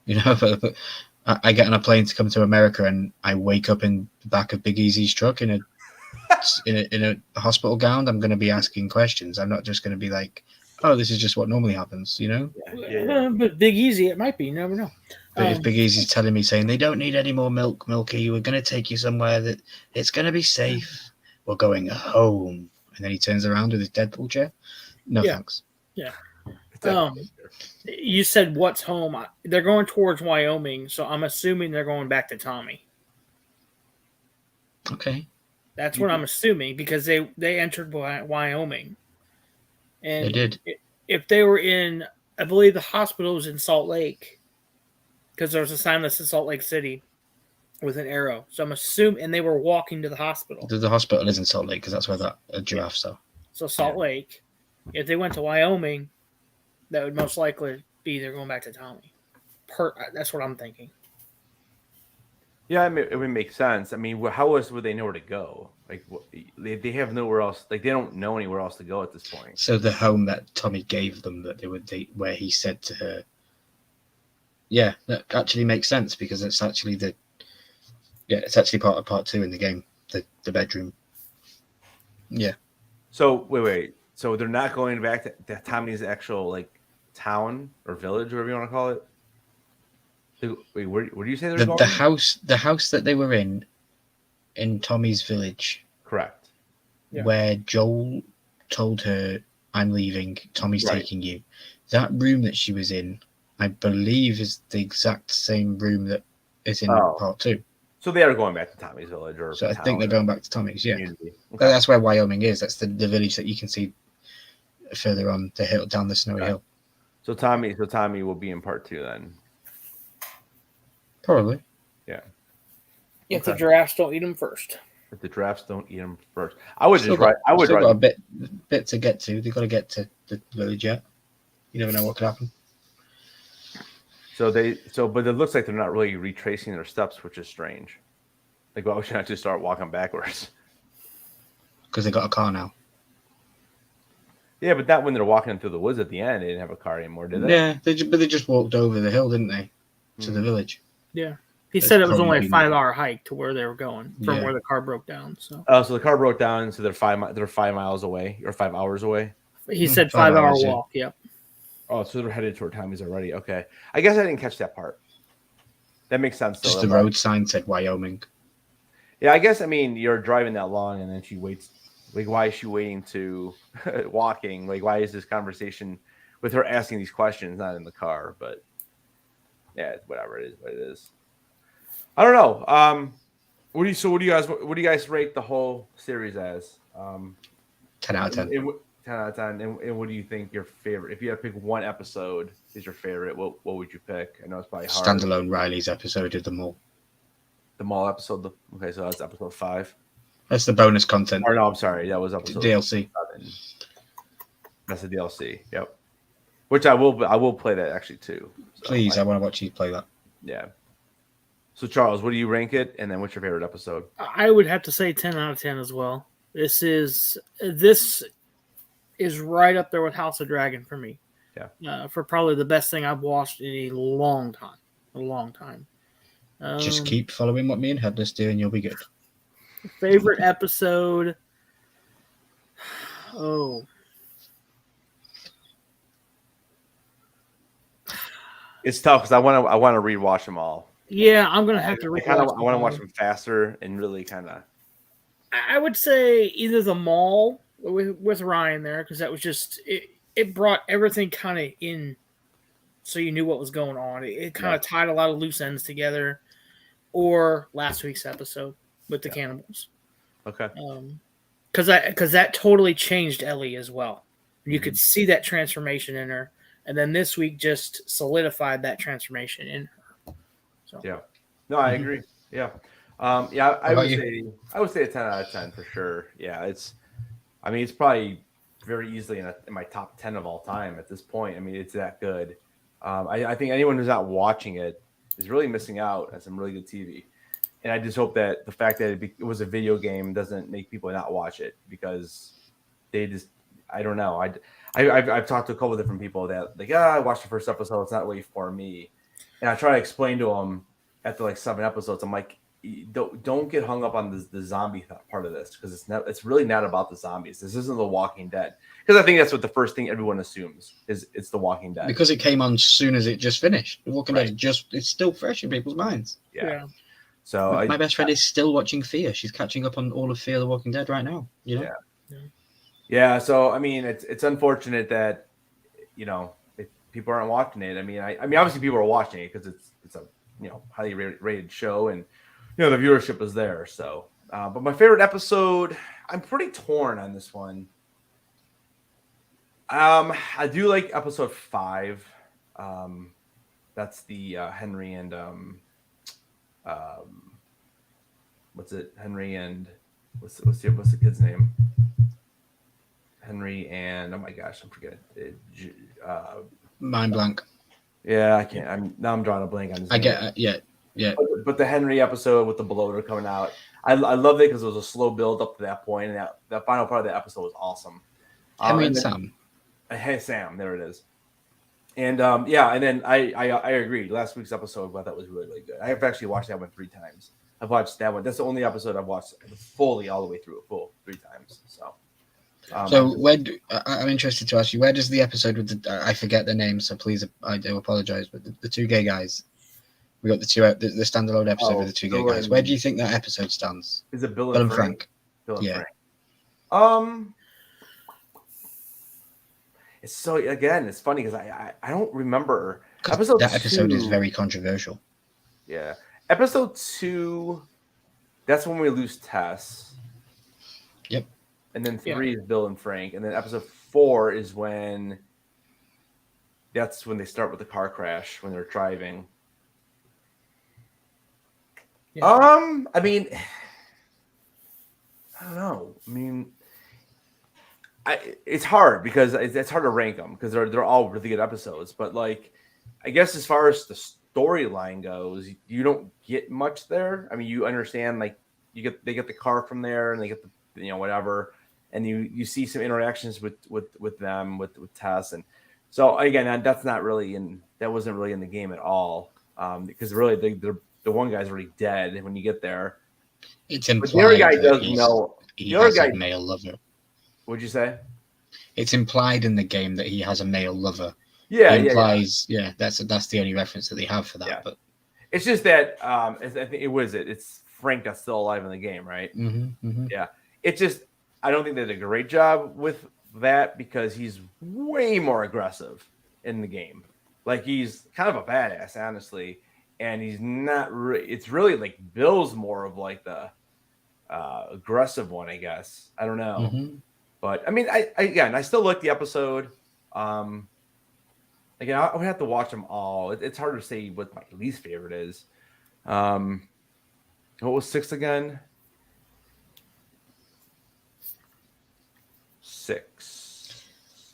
But I get on a plane to come to America, and I wake up in the back of Big Easy's truck in a hospital gown. I'm going to be asking questions. I'm not just going to be like, oh, this is just what normally happens, Yeah. But Big Easy, it might be. You never know. But if Big Easy's telling me, saying, they don't need any more milk, Milky, we're going to take you somewhere that it's going to be safe. We're going home. And then he turns around with his Deadpool chair. No, thanks. Yeah. You said what's home? They're going towards Wyoming, so I'm assuming they're going back to Tommy. Okay. That's what I'm assuming, because they entered Wyoming. And they did. If they were in, I believe the hospital was in Salt Lake, because there was a sign that said Salt Lake City with an arrow. So I'm assuming, and they were walking to the hospital. The hospital is in Salt Lake because that's where that giraffes are. So Salt Lake. If they went to Wyoming, that would most likely be they're going back to Tommy. That's what I'm thinking. Yeah, I mean, it would make sense. I mean, how else would they know where to go? Like, they have nowhere else. Like, they don't know anywhere else to go at this point. So the home that Tommy gave them, that they would date, where he said to her, yeah, that actually makes sense because it's actually it's actually part of part 2 in the game, the bedroom. Yeah. So wait. So they're not going back to Tommy's actual like town or village, whatever you want to call it. Wait, where do you say they're going? The house that they were in Tommy's village. Correct. Yeah. Where Joel told her, I'm leaving, Tommy's taking you. That room that she was in, I believe, is the exact same room that is in part 2. So they are going back to Tommy's village, or So I think they're going back to Tommy's. Yeah, community. But that's where Wyoming is. That's the village that you can see further on the hill, down the snowy hill. So Tommy will be in part 2 then. Probably. Yeah. If the giraffes don't eat them first. If the giraffes don't eat them first, I would Still just write. I would still write. got a bit to get to. They've got to get to the village yet. You never know what could happen. But it looks like they're not really retracing their steps, which is strange. Like, why would you not just start walking backwards? Because they got a car now. Yeah, but not when they're walking through the woods at the end. They didn't have a car anymore, did they? Yeah, they just walked over the hill, didn't they, to the village? Yeah. He That's said it was probably only a 5-hour hike to where they were going from Yeah. where the car broke down. So So the car broke down, so they're 5 miles away or 5 hours away. he said 5 5-hour hours, yeah. walk. Yep. Oh, so they're headed toward Tommy's already. Okay, I guess I didn't catch that part. That makes sense. Though. Just the road sign said Wyoming. Yeah, I guess. I mean, you're driving that long, and then she waits. Like, why is she waiting to walking? Like, why is this conversation with her asking these questions not in the car? But yeah, whatever it is, what it is. I don't know. What do you guys rate the whole series as? 10 out of 10. 10 out of 10. And what do you think your favorite? If you had to pick one episode is your favorite, what would you pick? I know it's probably hard. Standalone Riley's episode of the mall. The mall episode. Okay, so that's episode 5. That's the bonus content. Or no, I'm sorry. That was episode DLC. 7. That's the DLC. Yep. Which I will play that actually too. So, Please, I want to watch you play that. Yeah. So Charles, what do you rank it? And then what's your favorite episode? I would have to say 10 out of 10 as well. This is right up there with House of Dragon for me. Yeah. For probably the best thing I've watched in a long time. A long time. Just keep following what me and Headless do and you'll be good. Favorite episode? Oh. It's tough because I want to rewatch them all. Yeah, I'm gonna have to. I want to watch them faster and really kind of. I would say either the mall with Ryan there because that was just it brought everything kind of in, so you knew what was going on. It kind of tied a lot of loose ends together, or last week's episode with the cannibals. Okay. Because that totally changed Ellie as well. You could see that transformation in her, and then this week just solidified that transformation in her. So yeah, no, I agree. Yeah, I would say a 10 out of 10 for sure. Yeah, it's probably very easily in my top 10 of all time at this point. I mean, it's that good. I think anyone who's not watching it is really missing out on some really good TV. And I just hope that the fact that it was a video game doesn't make people not watch it because they just, I don't know. I've talked to a couple of different people that like, I watched the first episode. It's not really for me. And I try to explain to them after like 7 episodes, I'm like, don't get hung up on the zombie part of this because it's really not about the zombies. This isn't The Walking Dead. Because I think that's what the first thing everyone assumes is it's The Walking Dead. Because it came on as soon as it just finished. The Walking Dead it's still fresh in people's minds. Yeah. So my best friend is still watching Fear. She's catching up on all of Fear the Walking Dead right now. You know? Yeah. So I mean, it's unfortunate that people aren't watching it. I mean, obviously people are watching it because it's a highly rated show and the viewership is there. So, but my favorite episode, I'm pretty torn on this one. I do like episode 5. That's the Henry and what's it? Henry and what's the kid's name? Henry and oh my gosh, I'm forgetting. Mind blank. Yeah, I can't. I'm drawing a blank on his name. Yeah. But the Henry episode with the bloater coming out, I loved it because it was a slow build up to that point, and that final part of the episode was awesome. Henry and Sam. Hey Sam, there it is. And and then I agree. Last week's episode, I thought that was really, really good. I have actually watched that one 3 times. I've watched that one. That's the only episode I've watched fully all the way through, full 3 times. So. I'm interested to ask you, where does the episode with I forget their names, so please, I do apologize, but the 2 gay guys, we got the standalone episode with the 2 gay guys. Where do you think that episode stands? Is it Bill and Frank? Bill and Frank. It's so again, it's funny because I don't remember that episode is very controversial. Yeah, episode 2 that's when we lose Tess. Yep. And then 3 is Bill and Frank. And then episode 4 is when that's when they start with the car crash when they're driving. Yeah. I mean, I don't know. I mean, it's hard because it's hard to rank them because they're all really good episodes. But like, I guess as far as the storyline goes, you don't get much there. I mean, you understand like they get the car from there and they get the whatever, and you see some interactions with them with Tess, and so again that wasn't really in the game at all because really the one guy's already dead when you get there. It's implied but the other guy that doesn't know. He has a male lover. What'd you say? It's implied in the game that he has a male lover. Yeah, it implies. Yeah, that's the only reference that they have for that. Yeah. But it's just that I think it's Frank that's still alive in the game, right? Mm-hmm, mm-hmm. Yeah. It's just I don't think they did a great job with that because he's way more aggressive in the game. Like he's kind of a badass, honestly, and he's not. It's really like Bill's more of like the aggressive one, I guess. I don't know, but I mean, I still like the episode. Again, I would have to watch them all. It's hard to say what my least favorite is. What was 6 again? 6.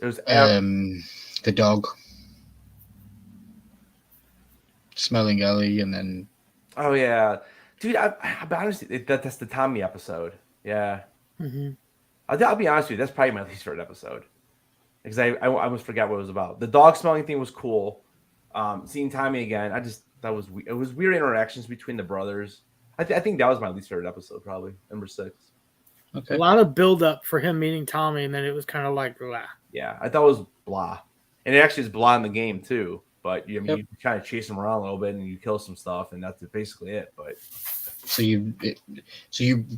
It was the dog smelling Ellie, and then oh yeah, dude. I'll be honest, that's the Tommy episode. Yeah, I'll be honest with you. That's probably my least favorite episode because I almost forgot what it was about. The dog smelling thing was cool. Seeing Tommy again, it was weird interactions between the brothers. I think that was my least favorite episode, probably number 6. Okay. A lot of build up for him meeting Tommy, and then it was kind of like blah. Yeah, I thought it was blah, and it actually is blah in the game too. But you kind of chase him around a little bit, and you kill some stuff, and that's basically it. But so you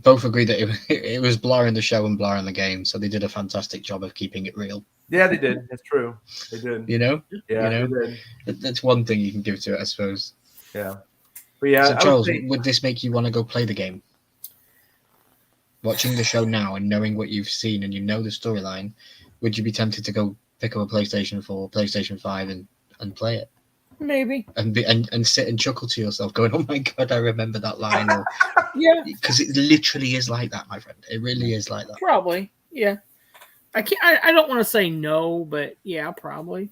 both agree that it was blah in the show and blah in the game, so they did a fantastic job of keeping it real. Yeah, they did. That's true. They did. Yeah, they did. That's one thing you can give to it, I suppose. Yeah, but yeah. So Charles, would this make you want to go play the game? Watching the show now and knowing what you've seen and you know the storyline, would you be tempted to go pick up a PlayStation 4, PlayStation 5 and play it? Maybe. And sit and chuckle to yourself going, oh my God, I remember that line. Yeah. Because it literally is like that, my friend. It really is like that. Probably. Yeah. I don't want to say no, but yeah, probably.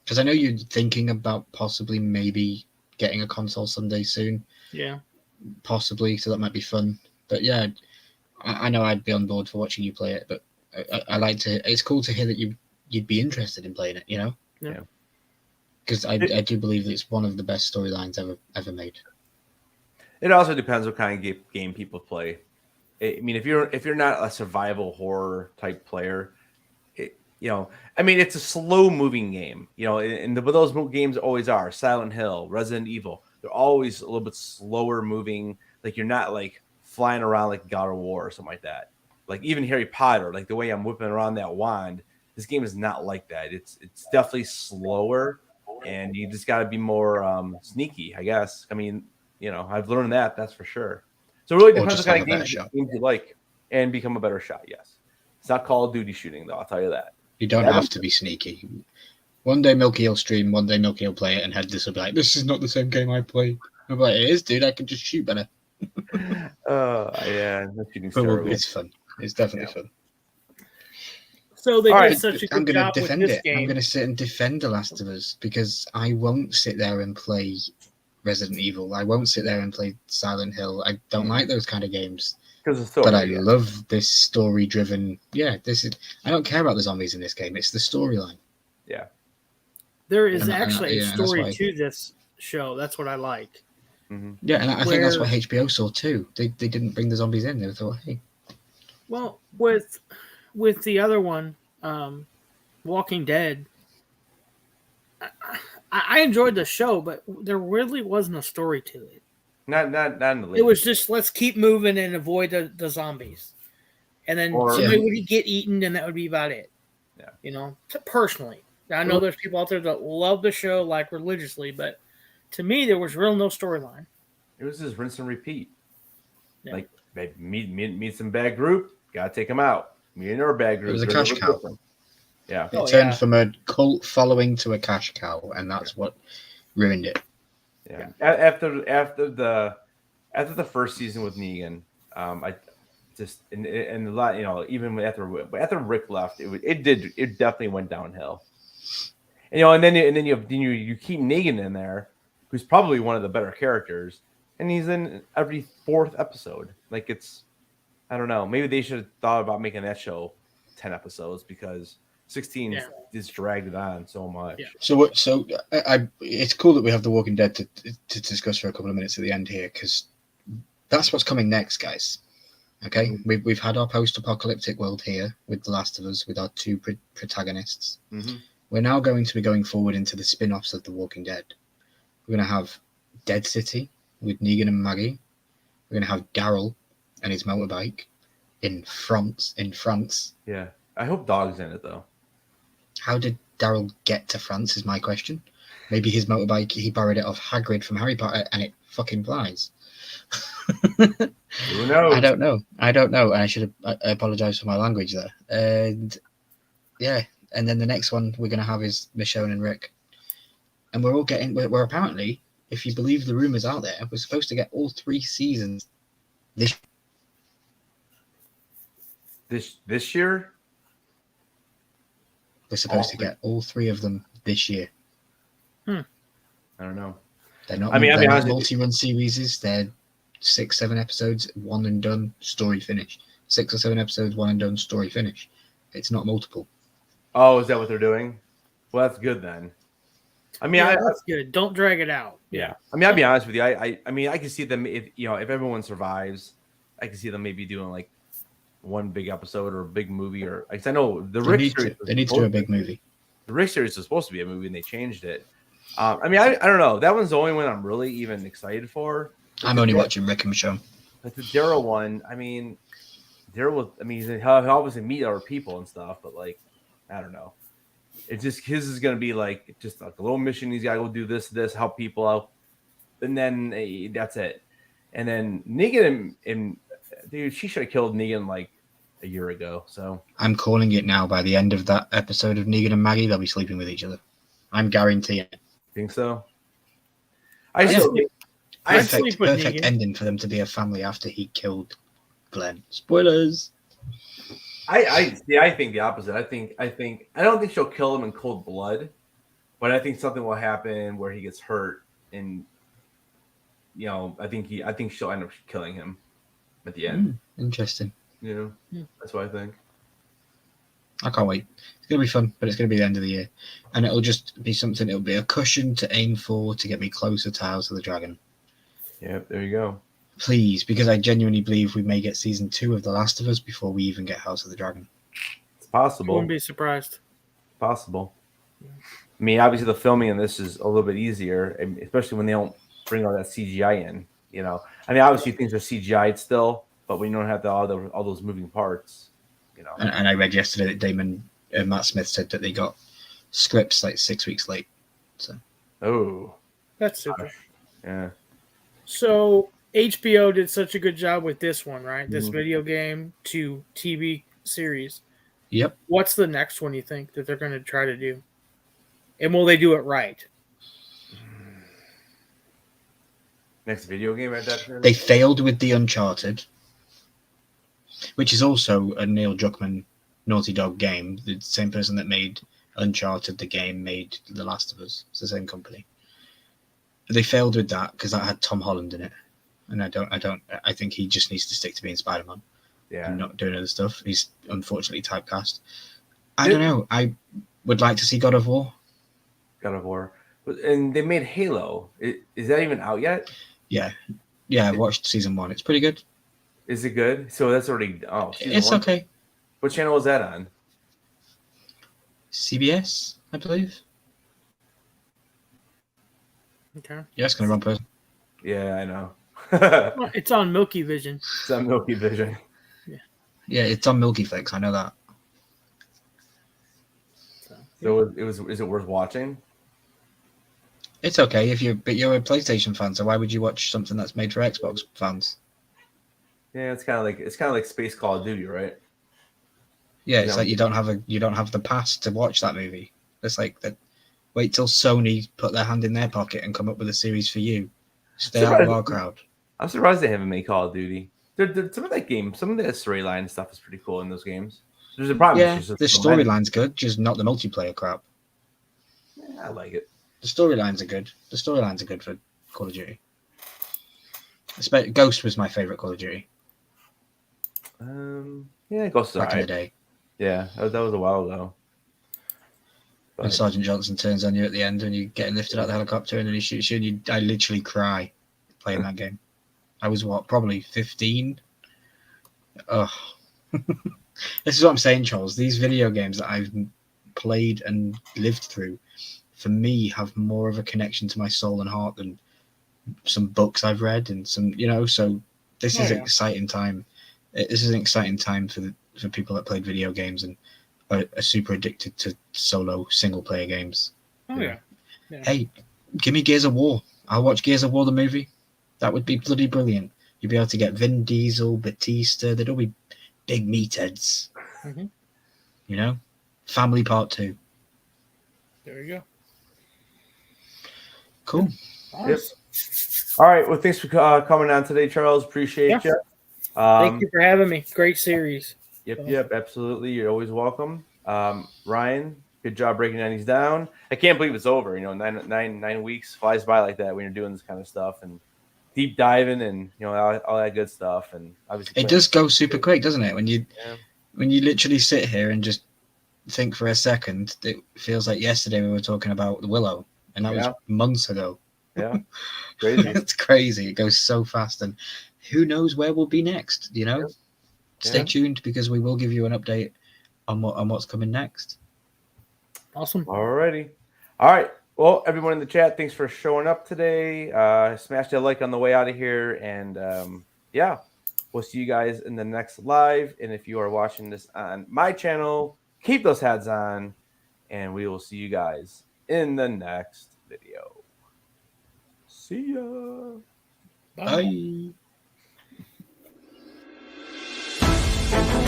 Because I know you're thinking about possibly maybe getting a console someday soon. Yeah. Possibly, so that might be fun. But yeah, I know I'd be on board for watching you play it, but I like to. It's cool to hear that you'd be interested in playing it. Yeah. Because I do believe that it's one of the best storylines ever made. It also depends what kind of game people play. I mean, if you're not a survival horror type player, I mean, it's a slow moving game. But those games always are. Silent Hill, Resident Evil, they're always a little bit slower moving. Like you're not like flying around like God of War or something like that. Like even Harry Potter, like the way I'm whipping around that wand, this game is not like that. It's definitely slower, and you just got to be more sneaky, I guess. I mean, I've learned that's for sure. So it really depends what kind of games you like, and become a better shot. Yes, it's not Call of Duty shooting though. I'll tell you that. You don't have to be sneaky. One day Milky will stream, one day Milky will play it, and Head this will be like, "This is not the same game I play." I'm like, "It is, dude. I can just shoot better." Yeah, it's fun. It's definitely fun. So they did such a good job with this game. I'm going to sit and defend The Last of Us because I won't sit there and play Resident Evil. I won't sit there and play Silent Hill. I don't like those kind of games. But I love this story-driven. Yeah, I don't care about the zombies in this game. It's the storyline. Yeah. There is actually a story to this show. That's what I like. Mm-hmm. Yeah, and I think that's what HBO saw too. They didn't bring the zombies in. They thought, hey. Well, with the other one, Walking Dead, I enjoyed the show, but there really wasn't a story to it. Not in the league. It was just let's keep moving and avoid the zombies, and then somebody would get eaten, and that would be about it. Yeah, personally, I know there's people out there that love the show like religiously, but to me, there was no storyline. It was just rinse and repeat. Yeah. Like they meet some bad group, gotta take them out. Meet another bad group. It was a they're cash gonna cow. flip them. Yeah. It Oh, turned yeah. from a cult following to a cash cow, and that's what ruined it. Yeah. After the first season with Negan, I just and a lot, even after Rick left, it definitely went downhill. And then you keep Negan in there, who's probably one of the better characters, and he's in every fourth episode. Like I don't know, maybe they should have thought about making that show 10 episodes because 16 just dragged it on so much. Yeah. So it's cool that we have The Walking Dead to discuss for a couple of minutes at the end here, because that's what's coming next, guys. Okay, we've had our post-apocalyptic world here with The Last of Us, with our two protagonists. Mm-hmm. We're now going to be going forward into the spin-offs of The Walking Dead. We're going to have Dead City with Negan and Maggie. We're going to have Daryl and his motorbike in France. Yeah, I hope Dog's in it though. How did Daryl get to France is my question. Maybe his motorbike, he borrowed it off Hagrid from Harry Potter and it fucking flies. Who knows? I don't know. And I apologize for my language there. And yeah, and then the next one we're going to have is Michonne and Rick. And we're apparently, if you believe the rumors out there, we're supposed to get all 3 seasons this year. We're supposed to get all 3 of them this year. I don't know. They're not. I'll be they're not honest with multi-run series. They're 6-7 episodes, one and done, story finished. 6 or 7 episodes, one and done, story finished. It's not multiple. Oh, is that what they're doing? Well, that's good then. I mean, that's good. Don't drag it out. Yeah. I mean, I'll be honest with you. I mean, I can see them if everyone survives, I can see them maybe doing like one big episode or a big movie, or because I know the Rick series. They need to do a big movie. The Rick series was supposed to be a movie, and they changed it. I mean, I don't know. That one's the only one I'm really even excited for. I'm only watching Rick and Michonne. But the Daryl one, I mean, he'll obviously meet other people and stuff, but like, I don't know. It's just his is gonna be like just like a little mission. He's got to go do this, help people out, and then that's it. And then Negan and dude, she should have killed Negan like a year ago. So I'm calling it now. By the end of that episode of Negan and Maggie, they'll be sleeping with each other. I'm guaranteeing it. Think so? Perfect ending for them to be a family after he killed Glenn. Spoilers. I think the opposite. I don't think she'll kill him in cold blood, but I think something will happen where he gets hurt, and I think she'll end up killing him at the end. Interesting. That's what I think. I can't wait. It's going to be fun, but it's going to be the end of the year. And it'll just be something, it'll be a cushion to aim for to get me closer to House of the Dragon. Yep, there you go. Please, because I genuinely believe we may get season 2 of The Last of Us before we even get House of the Dragon. It's possible. I wouldn't be surprised. Possible. I mean, obviously the filming in this is a little bit easier, especially when they don't bring all that CGI in. I mean, obviously things are CGI'd still, but we don't have all those moving parts. And I read yesterday that Damon Matt Smith said that they got scripts like 6 weeks late. So. Oh, that's super. Yeah. So HBO did such a good job with this one, right? This video game to TV series. Yep. What's the next one you think that they're going to try to do? And will they do it right? Next video game adaptation? They failed with the Uncharted, which is also a Neil Druckmann Naughty Dog game. The same person that made Uncharted, the game, made The Last of Us. It's the same company. They failed with that because that had Tom Holland in it, and I think he just needs to stick to being Spider-Man. Yeah, and not doing other stuff. He's unfortunately typecast. I don't know. I would like to see God of War. God of War, and they made Halo. Is that even out yet? Yeah. I watched season 1. It's pretty good. Is it good? So that's already. It's okay. What channel is that on? CBS, I believe. Okay. Yeah, it's gonna run person. Yeah, I know. Well, it's on Milky Vision. It's on Milky Vision. Yeah, it's on Milky Flix. I know that. So is it worth watching? It's okay but you're a PlayStation fan, so why would you watch something that's made for Xbox fans? Yeah, it's kind of like Space Call of Duty, right? Yeah, it's like you don't have the pass to watch that movie. It's like that. Wait till Sony put their hand in their pocket and come up with a series for you. Stay out of our crowd. I'm surprised they haven't made Call of Duty. Some of that game, some of the storyline stuff is pretty cool in those games. There's a problem. Yeah, the storyline's good, just not the multiplayer crap. Yeah, I like it. The storylines are good. The storylines are good for Call of Duty. Ghost was my favorite Call of Duty. Yeah, Ghost back in the day. Yeah, that was a while ago. But when Sergeant Johnson turns on you at the end and you're getting lifted out of the helicopter and then he shoots you, and I literally cry playing that game. I was probably 15. Oh, this is what I'm saying, Charles. These video games that I've played and lived through, for me, have more of a connection to my soul and heart than some books I've read and some, So this is an exciting time. This is an exciting time for people that played video games and are super addicted to solo single player games. Oh yeah. Hey, give me Gears of War. I'll watch Gears of War the movie. That would be bloody brilliant. You'd be able to get Vin Diesel, Batista. They'd all be big meatheads. Mm-hmm. Family Part 2. There you go. Cool. Yep. All right. Well, thanks for coming on today, Charles. Appreciate you. Thank you for having me. Great series. Yep. Absolutely. You're always welcome. Ryan, good job breaking these down. I can't believe it's over. 9 weeks flies by like that when you're doing this kind of stuff and deep diving and all that good stuff. And obviously, it does go super quick, doesn't it? When you literally sit here and just think for a second, it feels like yesterday we were talking about the Willow, and that was months ago. Yeah, crazy. It's crazy. It goes so fast, and who knows where we'll be next? Stay tuned because we will give you an update on what's coming next. Awesome. Alrighty. All right. Well, everyone in the chat, thanks for showing up today. Smash that like on the way out of here, and we'll see you guys in the next live. And if you are watching this on my channel, keep those heads on, and we will see you guys in the next video. See ya. Bye. Bye.